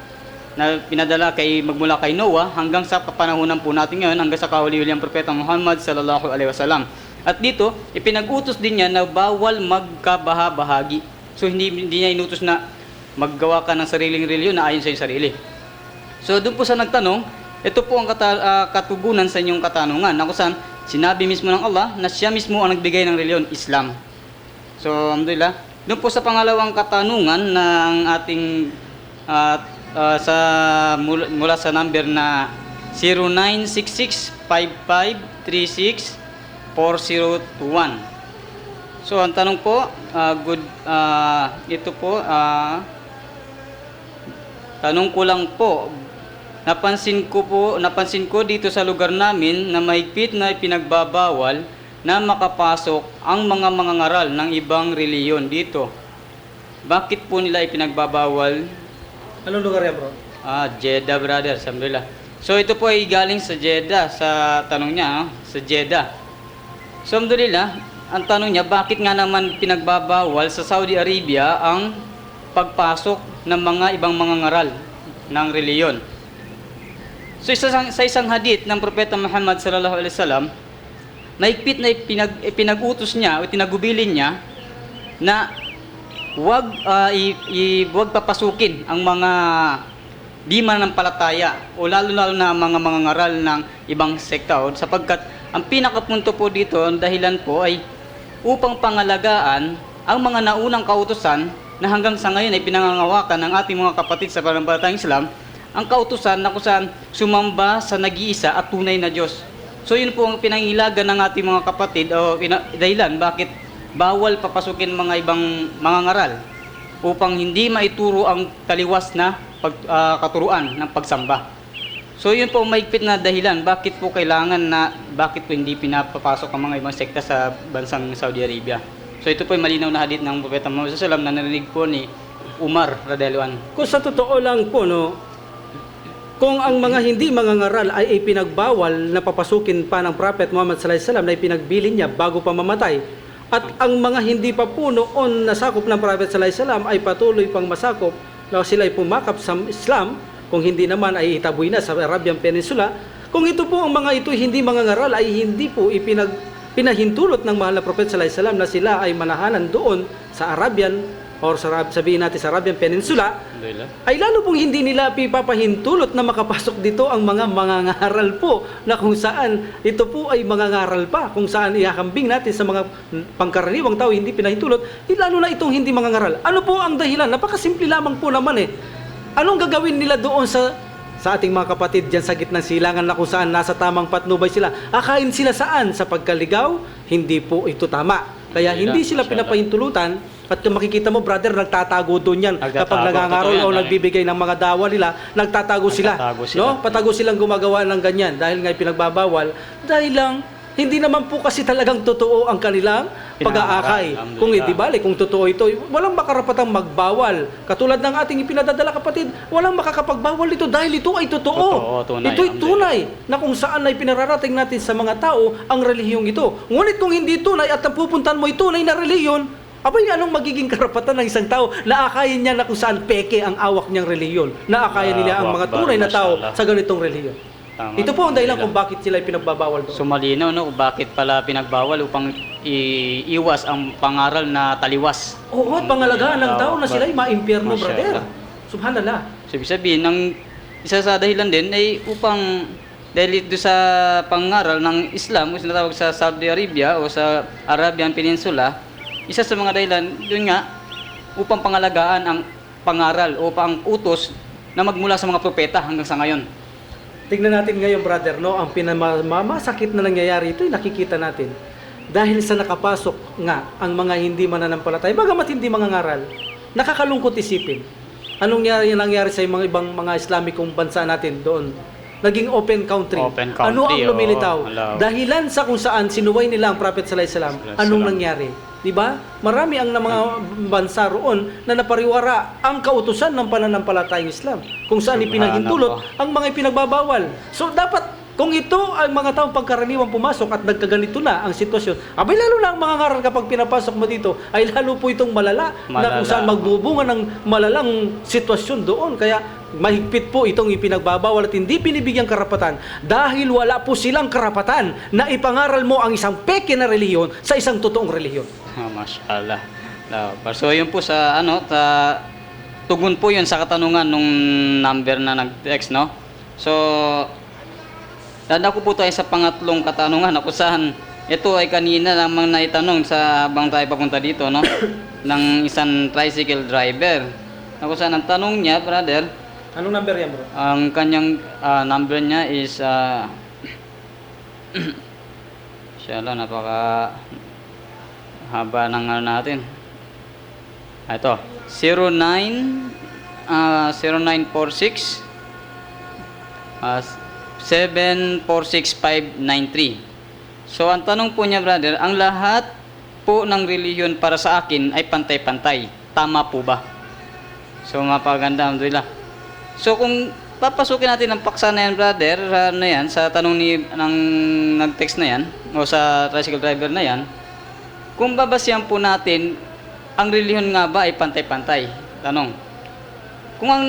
na pinadala magmula kay Noah hanggang sa papanahunan po natin ngayon, hanggang sa kahuli-hulihang propeta Muhammad sallallahu alaihi wasallam. At dito, ipinag-utos din niya na bawal magkabahabahagi. So hindi niya inutos na maggawa ka ng sariling reliyon na ayon sa iyong sarili. So doon po sa nagtanong, ito po ang katugunan sa inyong katanungan, na kung saan sinabi mismo ng Allah na siya mismo ang nagbigay ng reliyon, Islam. So alhamdulillah, doon po sa pangalawang katanungan ng ating mula sa number na 096655364021. So ang tanong po, tanong ko lang po, napansin ko dito sa lugar namin na mahigpit na ipinagbabawal na makapasok ang mga mangangaral ng ibang reliyon dito. Bakit po nila ipinagbabawal? Anong lugar yan, bro? Jeddah, brother. Alhamdulillah. So ito po ay galing sa Jeddah, sa tanong niya, sa Jeddah. So alhamdulillah, ang tanong niya, bakit nga naman pinagbabawal sa Saudi Arabia ang pagpasok ng mga ibang mangangaral ng reliyon? So sa isang hadith ng Propeta Muhammad sallallahu alaihi wasallam, mahigpit na ipinag-utos niya o tinagubilin niya na huwag papasukin ang mga di mananampalataya o lalo na mga mangangaral ng ibang sekta, sapagkat ang pinakapunto po dito, ang dahilan po ay upang pangalagaan ang mga naunang kautusan na hanggang sa ngayon ay pinangangawakan ng ating mga kapatid sa pananampalatayang Islam, ang kautusan na kung saan sumamba sa nag-iisa at tunay na Diyos. So yun po ang pinangilagan ng ating mga kapatid o dahilan bakit bawal papasukin mga ibang mangangaral, upang hindi maituro ang taliwas na katuruan ng pagsamba. So yun po mahigpit na dahilan bakit po hindi pinapapasok ang mga ibang sekta sa bansang Saudi Arabia. So ito po ay malinaw na hadith ng Propeta Muhammad sallallahu alaihi wasallam na narinig po ni Umar radhiyallahu anhu. Kung sa totoo lang po, kung ang mga hindi mangangaral ay ipinagbawal na papasukin pa ng Prophet Muhammad sallallahu alaihi wasallam na ipinagbilin niya bago pa mamatay, at ang mga hindi pa po noon nasakop ng Prophet sallallahu alaihi wasallam ay patuloy pang masakop na sila ay pumakap sa Islam, kung hindi naman ay itaboy na sa Arabian Peninsula, kung ito po ang mga ito hindi mangangaral ay hindi po pinahintulot ng mahal na Prophet sallallahu alaihi wasallam na sila ay manahanan doon sa Arabian or sabihin natin sa Arabian Peninsula, ay lalo pong hindi nila pipapahintulot na makapasok dito ang mga mangangaral po, na kung saan ito po ay mangangaral pa, kung saan ihakambing natin sa mga pangkaraniwang tao hindi pinahintulot, lalo na itong hindi mangangaral. Ano po ang dahilan? Napakasimple lamang po naman Anong gagawin nila doon sa ating mga kapatid dyan sa gitnang silangan na kung saan nasa tamang patnubay sila? Akain sila saan? Sa pagkaligaw? Hindi po ito tama. Kaya hindi sila pinapahintulutan. At kung makikita mo, brother, nagtatago doon yan. Kapag nangangaral o nagbibigay ng mga dawa nila, nagtatago sila. Patago silang gumagawa ng ganyan dahil nga pinagbabawal. Dahil lang, hindi naman po kasi talagang totoo ang kanilang pag-aakay. Alhamdulillah. Kung hindi bali, kung totoo ito, walang makarapatang magbawal. Katulad ng ating ipinadadala kapatid, walang makakapagbawal ito dahil ito ay totoo. Totoo, tunay. Ito'y tunay na kung saan ay pinararating natin sa mga tao ang relihiyong ito. Ngunit kung hindi tunay at napupuntan mo tunay na relihiyon, abay, anong magiging karapatan ng isang tao na akayin niya na kung saan peke ang awak niyang relihiyon? Na akayin nila ang mga tunay na tao sa ganitong relihiyon. Tama. Ito po ang dahilan kung bakit sila ay pinagbabawal doon. So malinaw, no, kung bakit pala pinagbawal upang iwas ang pangaral na taliwas. Oo, at pangalagaan ng tao na sila ay maimpyerno, Masya brother. Allah. Subhanallah. So ibig sabihin, ng isa sa dahilan din ay upang dahil ito sa pangaral ng Islam, kung sinatawag sa Saudi Arabia o sa Arabian Peninsula, isa sa mga dahilan, yun nga, upang pangalagaan ang pangaral o ang utos na magmula sa mga propeta hanggang sa ngayon. Tingnan natin ngayon, brother, no, ang pinamamasakit na nangyayari ito ay nakikita natin. Dahil sa nakapasok nga ang mga hindi mananampalataya, bagamat hindi mangangaral, nakakalungkot isipin. Anong nangyari sa mga ibang mga Islamikong bansa natin doon? Naging open country. Open country, Ano ang lumilitaw? oo. Dahilan sa kung saan sinuway nila ang Prophet sallallahu alaihi wasallam. Anong nangyari? 'Di ba? Marami ang mga bansa roon na napariwara ang kautusan ng pananampalatayang Islam, kung saan ipinaghintulot ang mga ipinagbabawal. So dapat kung ito ang mga taong pagkaraniwang pumasok at nagkaganito na ang sitwasyon, abay lalo na ang mga ngaral kapag pinapasok mo dito, ay lalo po itong malala. Na kung saan magbubunga ng malalang sitwasyon doon. Kaya mahigpit po itong ipinagbabawal at hindi binibigyang karapatan dahil wala po silang karapatan na ipangaral mo ang isang peke na relihiyon sa isang totoong relihiyon. Mashallah. So yun po sa tugon po yun sa katanungan nung number na nag-text, no? So dadako po tayo sa pangatlong katanungan na kung saan ito ay kanina lamang naitanong sa habang tayo papunta dito, no? ng isang tricycle driver. Na kung saan ang tanong niya, brother, Anong number yan, bro? ang kanyang number niya is Inshallah, napaka haba ng natin. Ito, 0946 746593. So ang tanong po niya, brother, ang lahat po ng relihiyon para sa akin ay pantay-pantay. Tama po ba? So mapaganda, alhamdulillah. So kung papasukin natin ang paksa na yan, brother, sa tanong ng nag-text na yan o sa tricycle driver na yan, kung babasyan po natin, ang relihiyon nga ba ay pantay-pantay? Tanong. Kung ang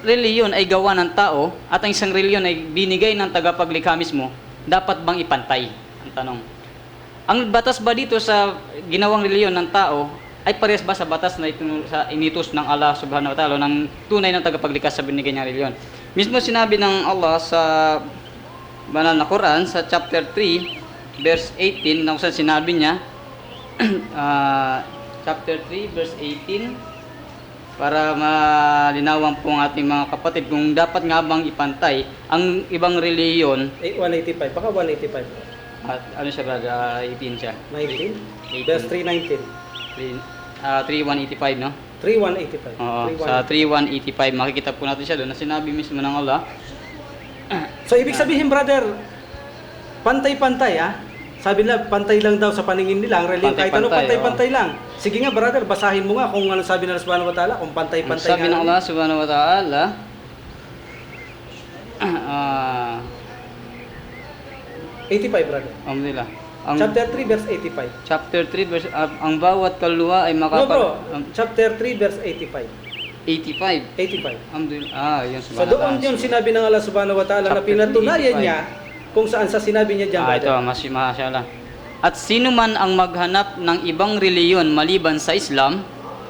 relihiyon ay gawa ng tao at ang isang relihiyon ay binigay ng tagapaglikha mismo, dapat bang ipantay? Ang tanong. Ang batas ba dito sa ginawang relihiyon ng tao ay parehas ba sa batas na initus ng Allah subhanahu wa ta'ala ng tunay ng tagapaglikha sa binigay niyang relihiyon? Mismo sinabi ng Allah sa banal na Quran sa chapter 3 verse 18 na kung saan sinabi niya chapter 3 verse 18 para malinawan po ang ating mga kapatid kung dapat nga bang ipantay ang ibang relihiyon. 185, baka 185. At ano siya, brother? 18 siya. 19? Verse 319. 3185, no? 3185. Oo, sa 3185 makikita po natin siya doon na sinabi mismo ng Allah. So ibig sabihin, brother, pantay-pantay, ha? Sabi nila, pantay lang daw sa paningin nila ang relihiyon. Kahit ano, pantay-pantay lang. Sige nga, brother, basahin mo nga kung ano sabi ng Allah subhanahu wa ta'ala, kung pantay-pantay nga. Sabi ng Allah subhanahu wa ta'ala, 85, brother. alhamdulillah. Chapter 3, verse 85. Chapter 3 verse ang bawat kaluluwa ay No, bro. Chapter 3, verse 85. 85. 85. Alhamdulillah. Yun So doon yun sinabi ng Allah subhanahu wa ta'ala na Chapter pinatunayan 3, niya kung saan sa sinabi niya dyan, ito, brother. mashallah. At sino man ang maghanap ng ibang reliyon maliban sa Islam,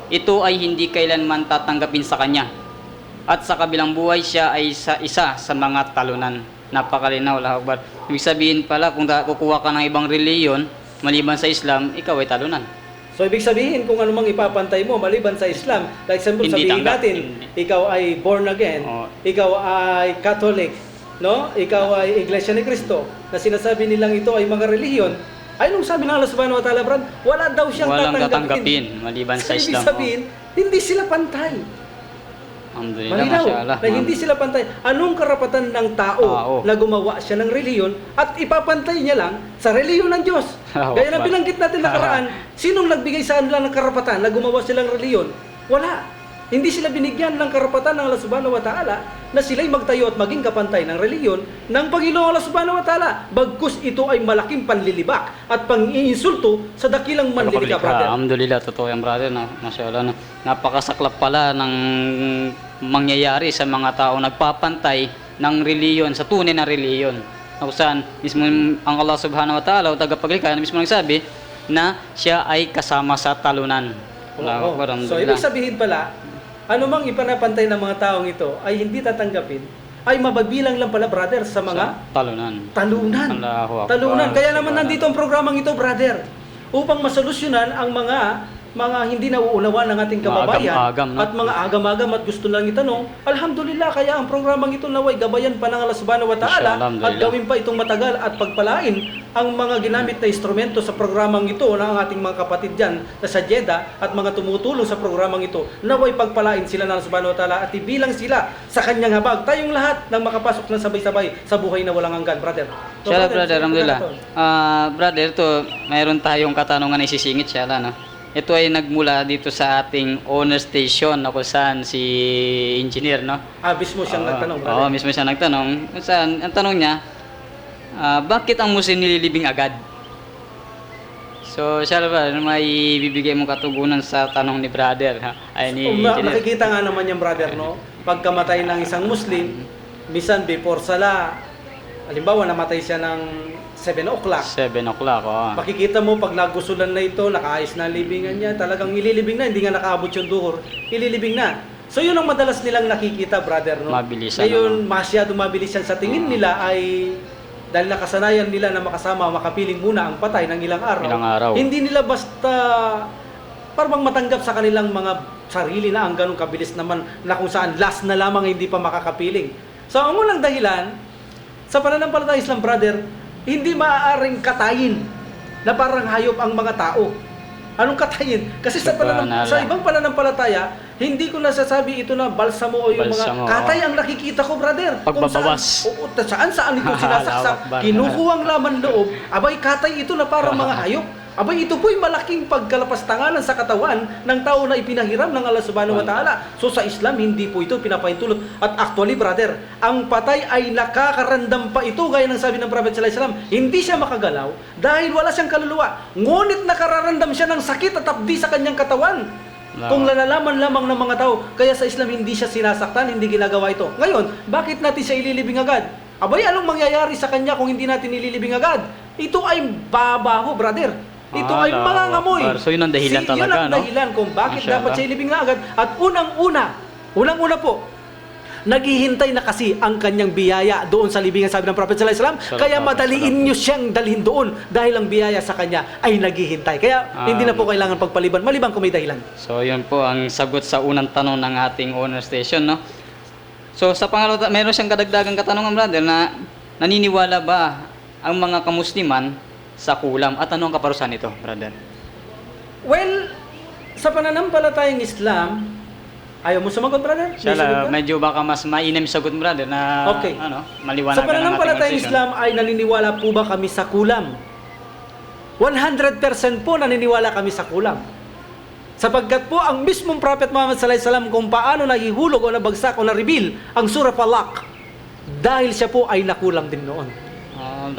ito ay hindi kailanman tatanggapin sa kanya. At sa kabilang buhay siya ay isa sa mga talunan. Napakalinaw, Allahu Akbar. Ibig sabihin pala, kung kukuha ka ng ibang reliyon maliban sa Islam, ikaw ay talunan. So ibig sabihin kung ano mang ipapantay mo maliban sa Islam, like example Hindi sabihin tanggap. natin, ikaw ay born again, ikaw ay Catholic, no? Ikaw ay Iglesia ni Cristo, na sinasabi nilang ito ay mga relihiyon. Ay nung sabi ng Allah subhanahu wa ta'ala, Brad, wala daw siyang Walang tatanggapin maliban sa So, Islam. ibig sabihin, hindi sila pantay. Alhamdulillah, Malinaw masyaallah. na hindi sila pantay. Anong karapatan ng tao Tao. na gumawa siya ng reliyon at ipapantay niya lang sa reliyon ng Diyos? Oo, Gaya ng ba? binanggit natin nakaraan, sinong nagbigay sa kanila ng karapatan na gumawa silang reliyon? Wala. Hindi sila binigyan ng karapatan ng Allah Subhanahu wa Ta'ala na sila'y magtayo at maging kapantay ng reliyon ng Panginoong Allah Subhanahu wa Ta'ala. Bagkus ito ay malaking panlilibak at pang-iinsulto sa dakilang manlilika, brother. Alhamdulillah, totoo yan, brother. Masyaallah, napakasaklap pala ng mangyayari sa mga tao nagpapantay ng reliyon, sa tunay na reliyon. Kung saan mismo ang Allah Subhanahu wa Ta'ala o tagapaglikha mismo nagsabi na siya ay kasama sa talunan. Allahu Akbar, So, alhamdulillah. ibig sabihin pala, anumang ipanapantay ng mga taong ito ay hindi tatanggapin, ay mababilang lang pala, brother, sa mga talunan. talunan. Allahu Akbar. Talunan. Kaya naman Subhanallah. nandito ang programang ito, brother, upang masolusyonan ang mga hindi nauunawa ng ating kababayan Mga agam-agam, no? at mga agam-agam at gusto lang itanong. Alhamdulillah, kaya ang programang ito naway gabayan pa ng Allah Subhanahu wa Ta'ala Inshallah, at gawin pa itong matagal at pagpalain ang mga ginamit na instrumento sa programang ito ng ating mga kapatid dyan na sa Jeddah at mga tumutulong sa programang ito. Naway pagpalain sila ng Allah Subhanahu wa Ta'ala at ibilang sila sa kanyang habag. Tayong lahat ng makapasok ng sabay-sabay sa buhay na walang hanggan, brother. So, Inshallah, brother, alhamdulillah. ito. Brother, ito, mayroon tayong katanungan na isisingit, inshallah, no? Ito ay nagmula dito sa ating owner station na kung saan si engineer, no? Mismo siyang nagtanong, brother. Oo, mismo siya nagtanong. Kung saan, ang tanong niya, bakit ang Muslim nililibing agad? So, inshallah, brother, may bibigay mong katugunan sa tanong ni brother, ha? Ay, ni engineer. Nakikita nga naman yan, brother, no? Pagkamatay ng isang Muslim, minsan before sala, halimbawa namatay siya ng 7 o'clock. 7 o'clock, oh. Makikita mo pag nagusulan na ito, nakaayos na ang libingan niya, talagang ililibing na, hindi nga nakaabot yung duhur, ililibing na. So yun ang madalas nilang nakikita, brother, no? Mabilisan, Ngayon, masyado mabilis yan. Sa tingin nila ay, dahil nakasanayan nila na makasama, makapiling muna ang patay ng ilang araw. Ilang araw. Hindi nila basta parang matanggap sa kanilang mga sarili na ang ganong kabilis naman na kung saan last na lamang hindi pa makakapiling. So ang unang dahilan, sa pananampalataya Islam, brother, hindi maaaring katayin na parang hayop ang mga tao. Anong katayin? Kasi sa ibang pananampalataya, hindi ko nasasabi ito na balsamo o yung Balsamo, mga katay ang nakikita ko, brother. Pagbabawas. Saan ito sinasaksak, kinukuhang laman loob, abay katay ito na parang mga hayop. Abay, ito po'y malaking pagkalapastanganan sa katawan ng tao na ipinahiram ng Allah Subhanahu wa Ta'ala. So sa Islam, hindi po ito pinapahintulot. At actually, brother, ang patay ay nakakarandam pa ito, gaya ng sabi ng Prophet Sallallahu Alaihi Wasallam. Hindi siya makagalaw dahil wala siyang kaluluwa. Ngunit nakararamdam siya ng sakit at abdi sa kanyang katawan. Kung nalalaman lamang ng mga tao, kaya sa Islam hindi siya sinasaktan, hindi ginagawa ito. Ngayon, bakit natin siya ililibing agad? Abay, anong mangyayari sa kanya kung hindi natin ililibing agad? Ito ay babaho, brother. Ito ay mangangamoy. So yun ang dahilan talaga, yun ang no? dahilan kung bakit Mashallah. dapat siya ilibing na agad. At unang-una po, naghihintay na kasi ang kanyang biyaya doon sa libingan, sabi ng Prophet Sallallahu Alaihi Wasallam. Kaya madaliin nyo siyang dalhin doon dahil ang biyaya sa kanya ay naghihintay. Kaya hindi na po kailangan pagpaliban, maliban kung may dahilan. So, yun po ang sagot sa unang tanong ng ating owner station, no? So, sa pangalawa, mayroon siyang kadagdagang katanungan, brother, na naniniwala ba ang mga kamusliman sa kulam? At ano ang kaparusahan nito, brother? Well, sa pananampalatayang Islam, ayaw mo sumagot, brother? May sagot Inshallah, ka? medyo baka mas mainam sagot, brother, na Okay. maliwanag Sa pananampalatayang Islam ay naniniwala po ba kami sa kulam? 100% po naniniwala kami sa kulam. Sapagkat po ang mismong Prophet Muhammad sallallahu alaihi wasallam kung paano nahihulog o nabagsak o na-reveal ang Surah Falaq, dahil siya po ay nakulam din noon.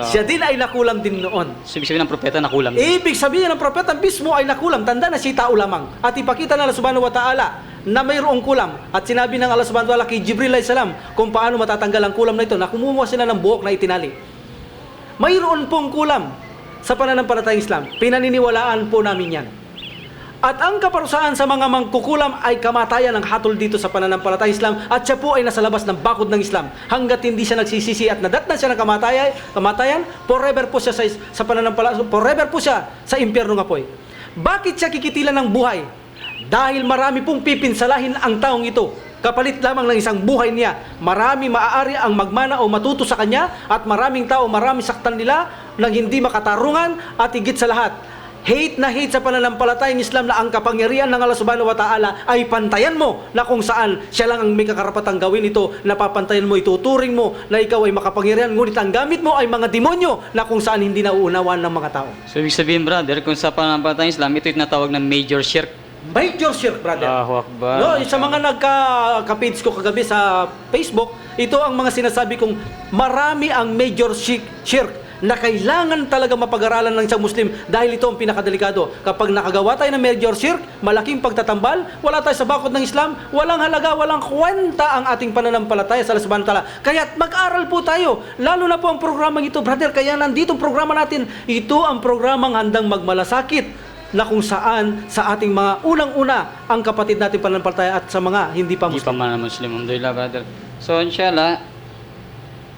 Siya din ay nakulam din noon. So, ibig sabihin ng propeta na kulam. Ibig sabihin ng propeta mismo ay nakulam. Tanda na siya tao lamang. At ipakita na Allah Subhanahu wa Ta'ala na mayroong kulam. At sinabi ng Allah Subhanahu wa Ta'ala kay Jibril alayhis salam kung paano matatanggal ang kulam na ito, na kumuha sila ng buhok na itinali. Mayroon pong kulam sa pananampalatayang Islam. Pinaniniwalaan po namin yan. At ang kaparusahan sa mga mangkukulam ay kamatayan ng hatol dito sa pananampalatayang Islam, at siya po ay nasa labas ng bakod ng Islam. Hanggat hindi siya nagsisisi at nadatnan siya ng kamatayan, forever po siya sa pananampalatayang, forever po siya sa impyerno ng apoy. Bakit siya kikitilan ng buhay? Dahil marami pong pipinsalahin ang taong ito. Kapalit lamang ng isang buhay niya. Marami maaari ang magmana o matuto sa kanya, at maraming tao, marami saktan nila nang hindi makatarungan, at higit sa lahat, hate na hate sa pananampalatayang Islam na ang kapangyarihan ng Allah subhanahu wa ta'ala ay pantayan mo na kung saan siya lang ang may kakarapatang gawin ito, napapantayan mo, ituturing mo na ikaw ay makapangyarihan, ngunit ang gamit mo ay mga demonyo na kung saan hindi nauunawaan ng mga tao. So, ibig sabihin, brother, kung sa pananampalatayang Islam, ito yung natawag na major shirk. Major shirk, brother. Allahu Akbar. No, sa mga nagka-page ko kagabi sa Facebook, ito ang mga sinasabi kong marami ang major shirk na kailangan talaga mapag-aralan ng isang Muslim dahil ito ang pinakadelikado. Kapag nakagawa tayo ng major shirk, malaking pagtatambal, wala tayo sa bakod ng Islam, walang halaga, walang kwenta ang ating pananampalataya sa Allah subhanahu wa ta'ala. Kaya mag-aral po tayo, lalo na po ang programang ito, brother. Kaya nandito ang programa natin, ito ang programang handang magmalasakit na kung saan sa ating mga unang-una ang kapatid natin pananampalataya at sa mga hindi pa Hindi pa Muslim. man Muslim. Alhamdulillah, brother. So, inshallah,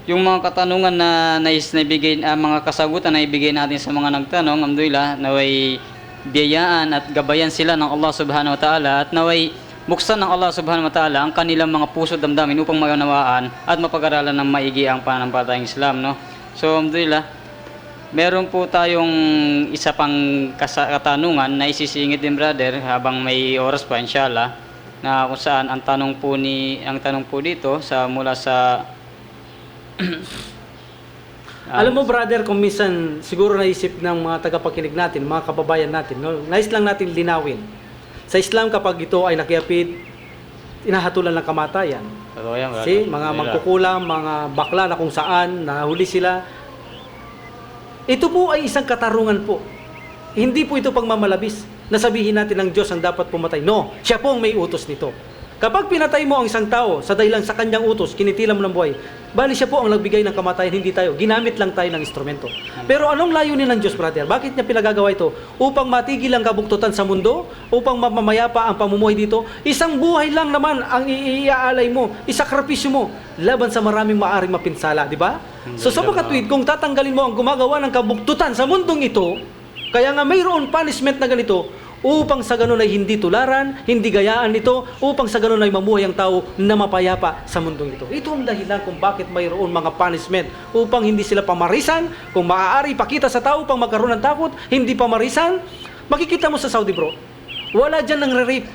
yung mga katanungan na naibigay, mga kasagutan na ibigay natin sa mga nagtanong, alhamdulillah, naway biyayaan at gabayan sila ng Allah subhanahu wa ta'ala at naway buksan ng Allah subhanahu wa ta'ala ang kanilang mga puso at damdamin upang maunawaan at mapag-aralan ng maigi ang pananampalatayang Islam, no? So, alhamdulillah, meron po tayong isa pang katanungan na isisingit din, brother, habang may oras pa, inshallah, na kung saan ang tanong po dito mula sa Alam mo, brother, kung minsan siguro naisip ng mga tagapakinig natin, mga kababayan natin, no? Nais lang natin linawin. Sa Islam, kapag ito ay nakiapid, inahatulan ng kamatayan. Totoo yan, brother. See, mga mangkukulam, mga bakla na kung saan, nahuli sila. Ito po ay isang katarungan po. Hindi po ito pagmamalabis na sabihin natin ng Diyos ang dapat pumatay. No, siya po ang may utos nito. Kapag pinatay mo ang isang tao sa dahilan sa kanyang utos, kinitilan mo ng buhay, bali siya po ang nagbigay ng kamatayan, hindi tayo. Ginamit lang tayo ng instrumento. Pero anong layunin ng Diyos, brother? Bakit niya pinagagawa ito? Upang matigil ang kabuktutan sa mundo? Upang mamayapa ang pamumuhay dito? Isang buhay lang naman ang iaalay mo, isakripisyo mo, laban sa maraming maaring mapinsala, di ba? So sa pagkatwid, kung tatanggalin mo ang gumagawa ng kabuktutan sa mundong ito, kaya nga mayroon punishment na ganito, upang sa ganun ay hindi tularan, hindi gayaan nito, upang sa ganun ay mamuhay ang tao na mapayapa sa mundong ito. Ito ang dahilan kung bakit mayroon mga punishment, upang hindi sila pamarisan, kung maaari pakita sa tao upang magkaroon ng takot, hindi pamarisan. Makikita mo sa Saudi, bro, wala dyan ng rape.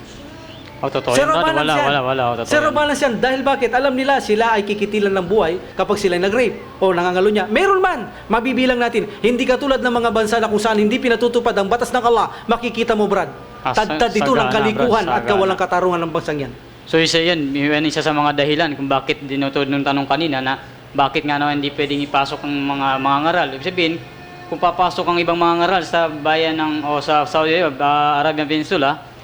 Oh, totoo Zero yan, brother. balance yan. Wala. Totoo Zero yan. balance yan. Dahil bakit? Alam nila, sila ay kikitilan ng buhay kapag sila nag-rape o nangangalo niya. Meron man, mabibilang natin. Hindi katulad ng mga bansa na kung saan hindi pinatutupad ang batas ng Allah. Makikita mo, Brad. Tad ito ng Sagana, kalikuhan Brad, at sagana. kawalang katarungan ng bansang yan. So isa isa sa mga dahilan kung bakit dinutod nung tanong kanina na bakit nga naman hindi pwedeng ipasok ang mga ngaral. Ibig sabihin, kung papasok ang ibang mga ngaral sa bayan sa Saudi Arabian Peninsula,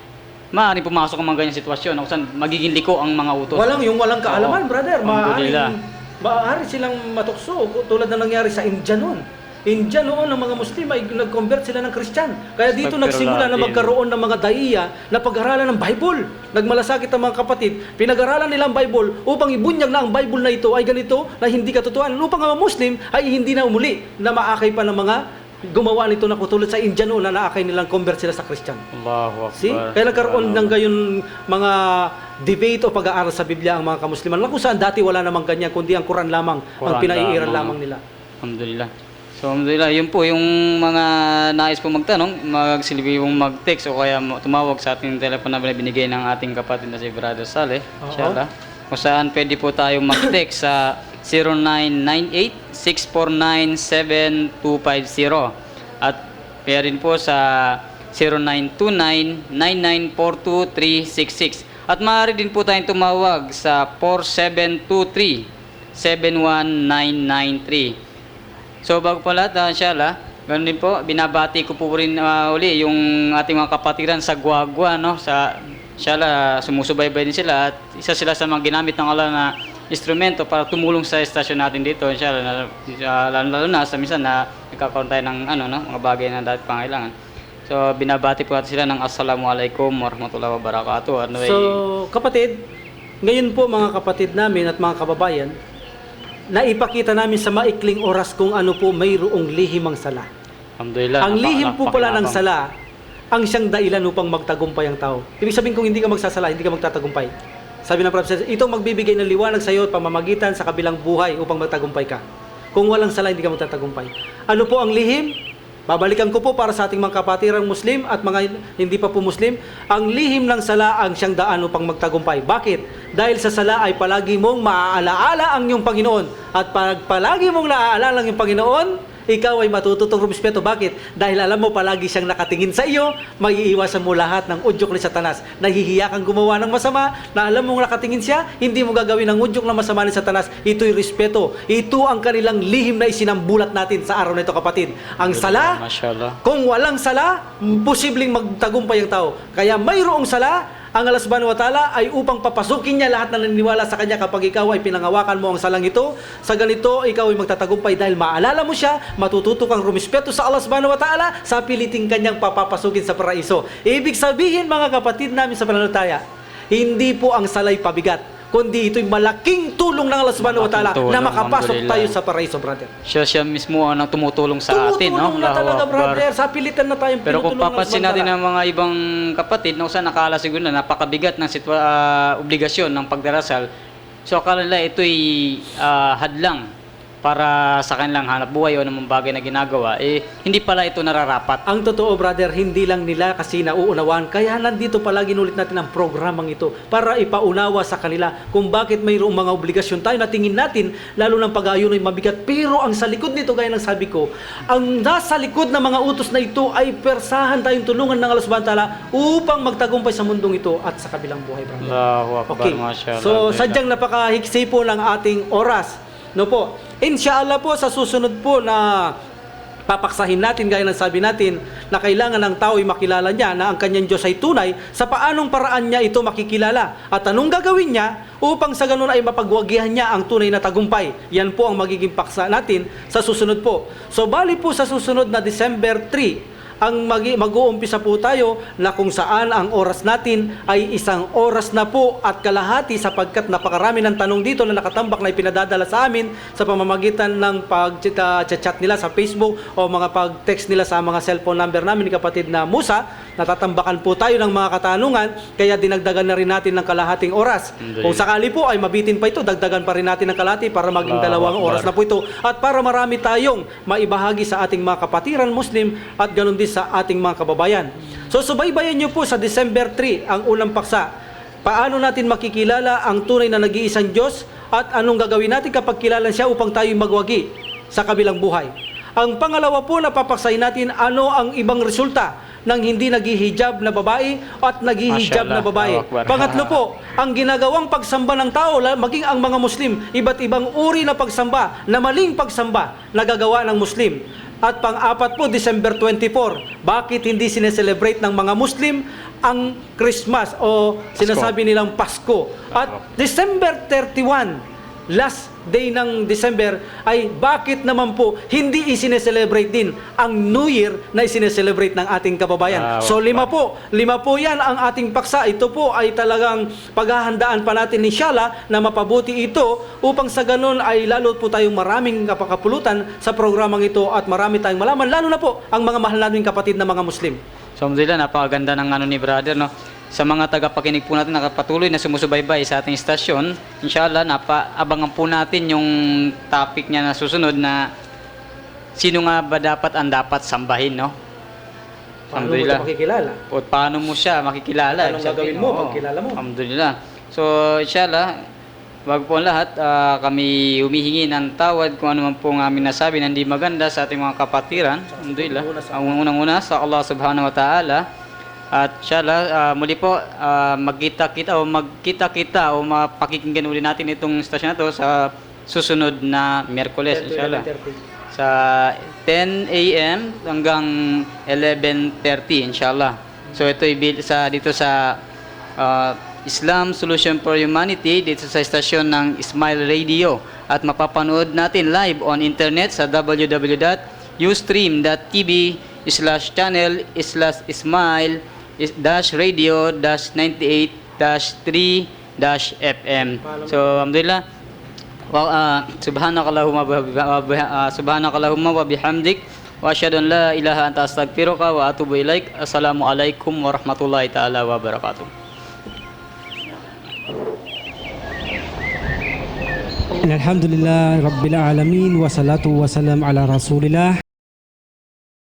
maaaring pumasok ang mga ganyang sitwasyon kung saan magiging liko ang mga utos. Walang kaalaman, Oo. brother. Alhamdulillah. Maaari silang matukso tulad na nangyari sa India noon. India noon, ang mga Muslim ay nag-convert sila ng Christian. Kaya dito Pero nagsimula na Latin. magkaroon ng mga daiya na pag-aralan ng Bible. Nagmalasakit ang mga kapatid. Pinag-aralan nila ang Bible upang ibunyag na ang Bible na ito ay ganito na hindi katotohanan. Upang ang mga Muslim ay hindi na umuli na maakay pa ng mga gumawa nito na katulad sa India noon na naakay nilang convert sila sa Christian. Allahu Akbar. See? Kaya nagkaroon ng gayon mga debate o pag-aaral sa Biblia ang mga kamusliman. Kung saan dati wala namang ganyan, kundi ang Quran lamang, ang Quran pinaiiral lamang. lamang nila. Alhamdulillah. So, alhamdulillah, yun po yung mga nais po magtanong, magsilbi yung mag-text o kaya tumawag sa ating telephone na binigay ng ating kapatid na si Brother Saleh. Oo. Inshallah. Kung saan pwede po tayong mag-text sa 0998-649-7250 at kaya rin po sa 0929-9942-366 at maaari din po tayong tumawag sa 4723-71993. So bago po lahat, inshallah, ganoon din po, binabati ko po rin uli yung ating mga kapatiran sa Guagua, no? Inshallah, sumusubaybay din sila at isa sila sa mga ginamit ng Allah na instrumento para tumulong sa estasyon natin dito, inshallah, lalo na sa minsan na nagkakaroon tayo ng mga bagay na dati pangailangan. So binabati po natin sila ng Assalamualaikum warahmatullahi wabarakatuh. So, kapatid, ngayon po mga kapatid namin at mga kababayan, naipakita namin sa maikling oras kung ano po mayroong lihim ang sala. Alhamdulillah. Ang lihim po pala ng napakinabang. sala, ang siyang dahilan upang magtagumpay ang tao. Ibig sabihin kung hindi ka magsasala, hindi ka magtatagumpay. Sabi ng Prophet, itong magbibigay ng liwanag sa iyo at pamamagitan sa kabilang buhay upang magtagumpay ka. Kung walang sala, hindi ka magtatagumpay. Ano po ang lihim? Babalikan ko po para sa ating mga kapatirang Muslim at mga hindi pa po Muslim, ang lihim ng sala ang siyang daan upang magtagumpay. Bakit? Dahil sa sala ay palagi mong maaalaala ang iyong Panginoon. At pag palagi mong naaalala ang iyong Panginoon, ikaw ay matututong rumispeto. Bakit? Dahil alam mo palagi siyang nakatingin sa iyo, maiiwasan mo lahat ng udyok ni Satanas. Nahihiya kang gumawa ng masama, na alam mong nakatingin siya, hindi mo gagawin ng udyok na masama ni Satanas. Ito'y respeto. Ito ang kanilang lihim na isinambulat natin sa araw na ito, kapatid. Ang sala, Mashallah. kung walang sala, posibleng magtagumpay ang tao. Kaya mayroong sala, ang Allah subhanahu wa ta'ala ay upang papasukin niya lahat na naniniwala sa kanya kapag ikaw ay pinangawakan mo ang salang ito. Sa ganito, ikaw ay magtatagumpay dahil maalala mo siya, matututo kang rumispeto sa Allah subhanahu wa ta'ala, sa piliting kanyang papapasukin sa paraiso. Ibig sabihin, mga kapatid namin sa pananampalataya, hindi po ang salay pabigat, kundi ito'y malaking tulong ng Allah subhanahu wa ta'ala Malaking na tulong, makapasok alhamdulillah. tayo sa paraiso, brother. Siya mismo ang tumutulong sa atin, no? Tumutulong na Allahu talaga, Akbar. brother. Sa pilitan na tayong Pero kung pinutulungan ng papansin Allah natin subhanahu ng mga ibang kapatid, na usan nakala siguro na napakabigat ng obligasyon ng pagdarasal, so akala nila ito'y hadlang para sa kanilang hanap buhay o namang bagay na ginagawa, hindi pala ito nararapat. Ang totoo, brother, hindi lang nila kasi nauunawaan. Kaya nandito pala ginulit natin ang programang ito para ipaunawa sa kanila kung bakit mayroong mga obligasyon tayo na tingin natin, lalo ng pag-aayon ay mabigat. Pero ang sa likod nito, gaya ng sabi ko, ang nasa likod ng mga utos na ito ay persahan tayong tulungan ng Allah subhanahu wa ta'ala upang magtagumpay sa mundong ito at sa kabilang buhay, brother. Allahu Akbar, Okay, mashallah. so sadyang napakahiksi po ng ating oras. No po, inshallah po sa susunod po na papaksahin natin, gaya ng sabi natin, na kailangan ng tao ay makilala niya na ang kanyang Diyos ay tunay, sa paanong paraan niya ito makikilala at anong gagawin niya upang sa ganun ay mapagwagihan niya ang tunay na tagumpay. Yan po ang magiging paksa natin sa susunod po. So bali po sa susunod na December 3, ang mag-uumpisa po tayo na kung saan ang oras natin ay 1 oras na po at kalahati, sapagkat napakarami ng tanong dito na nakatambak na ipinadadala sa amin sa pamamagitan ng pag-chat nila sa Facebook o mga pag-text nila sa mga cellphone number namin ni kapatid na Musa. Natatambakan po tayo ng mga katanungan, kaya dinagdagan na rin natin ng kalahating oras. Indeed. Kung sakali po ay mabitin pa ito, dagdagan pa rin natin ng kalahati para maging 2 oras na po ito at para marami tayong maibahagi sa ating mga kapatiran Muslim at ganoon din sa ating mga kababayan. So subaybayan nyo po sa December 3 ang unang paksa. Paano natin makikilala ang tunay na nag-iisang Diyos at anong gagawin natin kapag kilala siya upang tayo magwagi sa kabilang buhay. Ang pangalawa po na papaksahin natin, ano ang ibang resulta ng hindi naghihijab na babae at naghihijab na babae. Allahu Akbar. Pangatlo po, ang ginagawang pagsamba ng tao, maging ang mga Muslim, iba't ibang uri na pagsamba, na maling pagsamba na gagawa ng Muslim. At pang-apat po, December 24, bakit hindi sineselebrate ng mga Muslim ang Christmas o sinasabi nilang Pasko? At December 31, last day ng December, ay bakit naman po hindi isineselebrate din ang New Year na isineselebrate ng ating kababayan? So 5 po yan ang ating paksa. Ito po ay talagang paghahandaan pa natin inshallah na mapabuti ito upang sa ganun ay lalo po tayong maraming kapakapulutan sa programang ito at marami tayong malaman, lalo na po ang mga mahal nating kapatid na mga Muslim. So, alhamdulillah, napakaganda ng ni brother, no? Sa mga tagapakinig po natin nakapatuloy na sumusubaybay sa ating istasyon, inshallah, abangan po natin yung topic niya na susunod na sino nga ba dapat sambahin, no? Paano mo ito makikilala? O paano mo siya makikilala? Anong Ibig sabihin, gagawin mo oo. pag kilala mo? Alhamdulillah. So, inshallah, bago po ang lahat, kami humihingi ng tawad kung ano man po ang aming nasabi na hindi maganda sa ating mga kapatiran. Alhamdulillah. Ang unang-una sa Allah subhanahu wa ta'ala. At inshallah, muli po, magkita-kita o mapakikinggan uli natin itong stasyon na to sa susunod na Miyerkules, inshallah. Sa 10 a.m. hanggang 11:30, inshallah. So ito dito sa Islam Solution for Humanity, dito sa istasyon ng Smile Radio. At mapapanood natin live on internet sa www.ustream.tv/channel/radio-98-3-FM. So alhamdulillah, subhanakallahumma wa bihamdik wa asyhadu an la ilaha anta astaghfiruka wa atubu ilaik. Assalamualaikum warahmatullahi taala wabarakatuh. Alhamdulillah Rabbil Alamin wa salatu wa salam ala Rasulillah.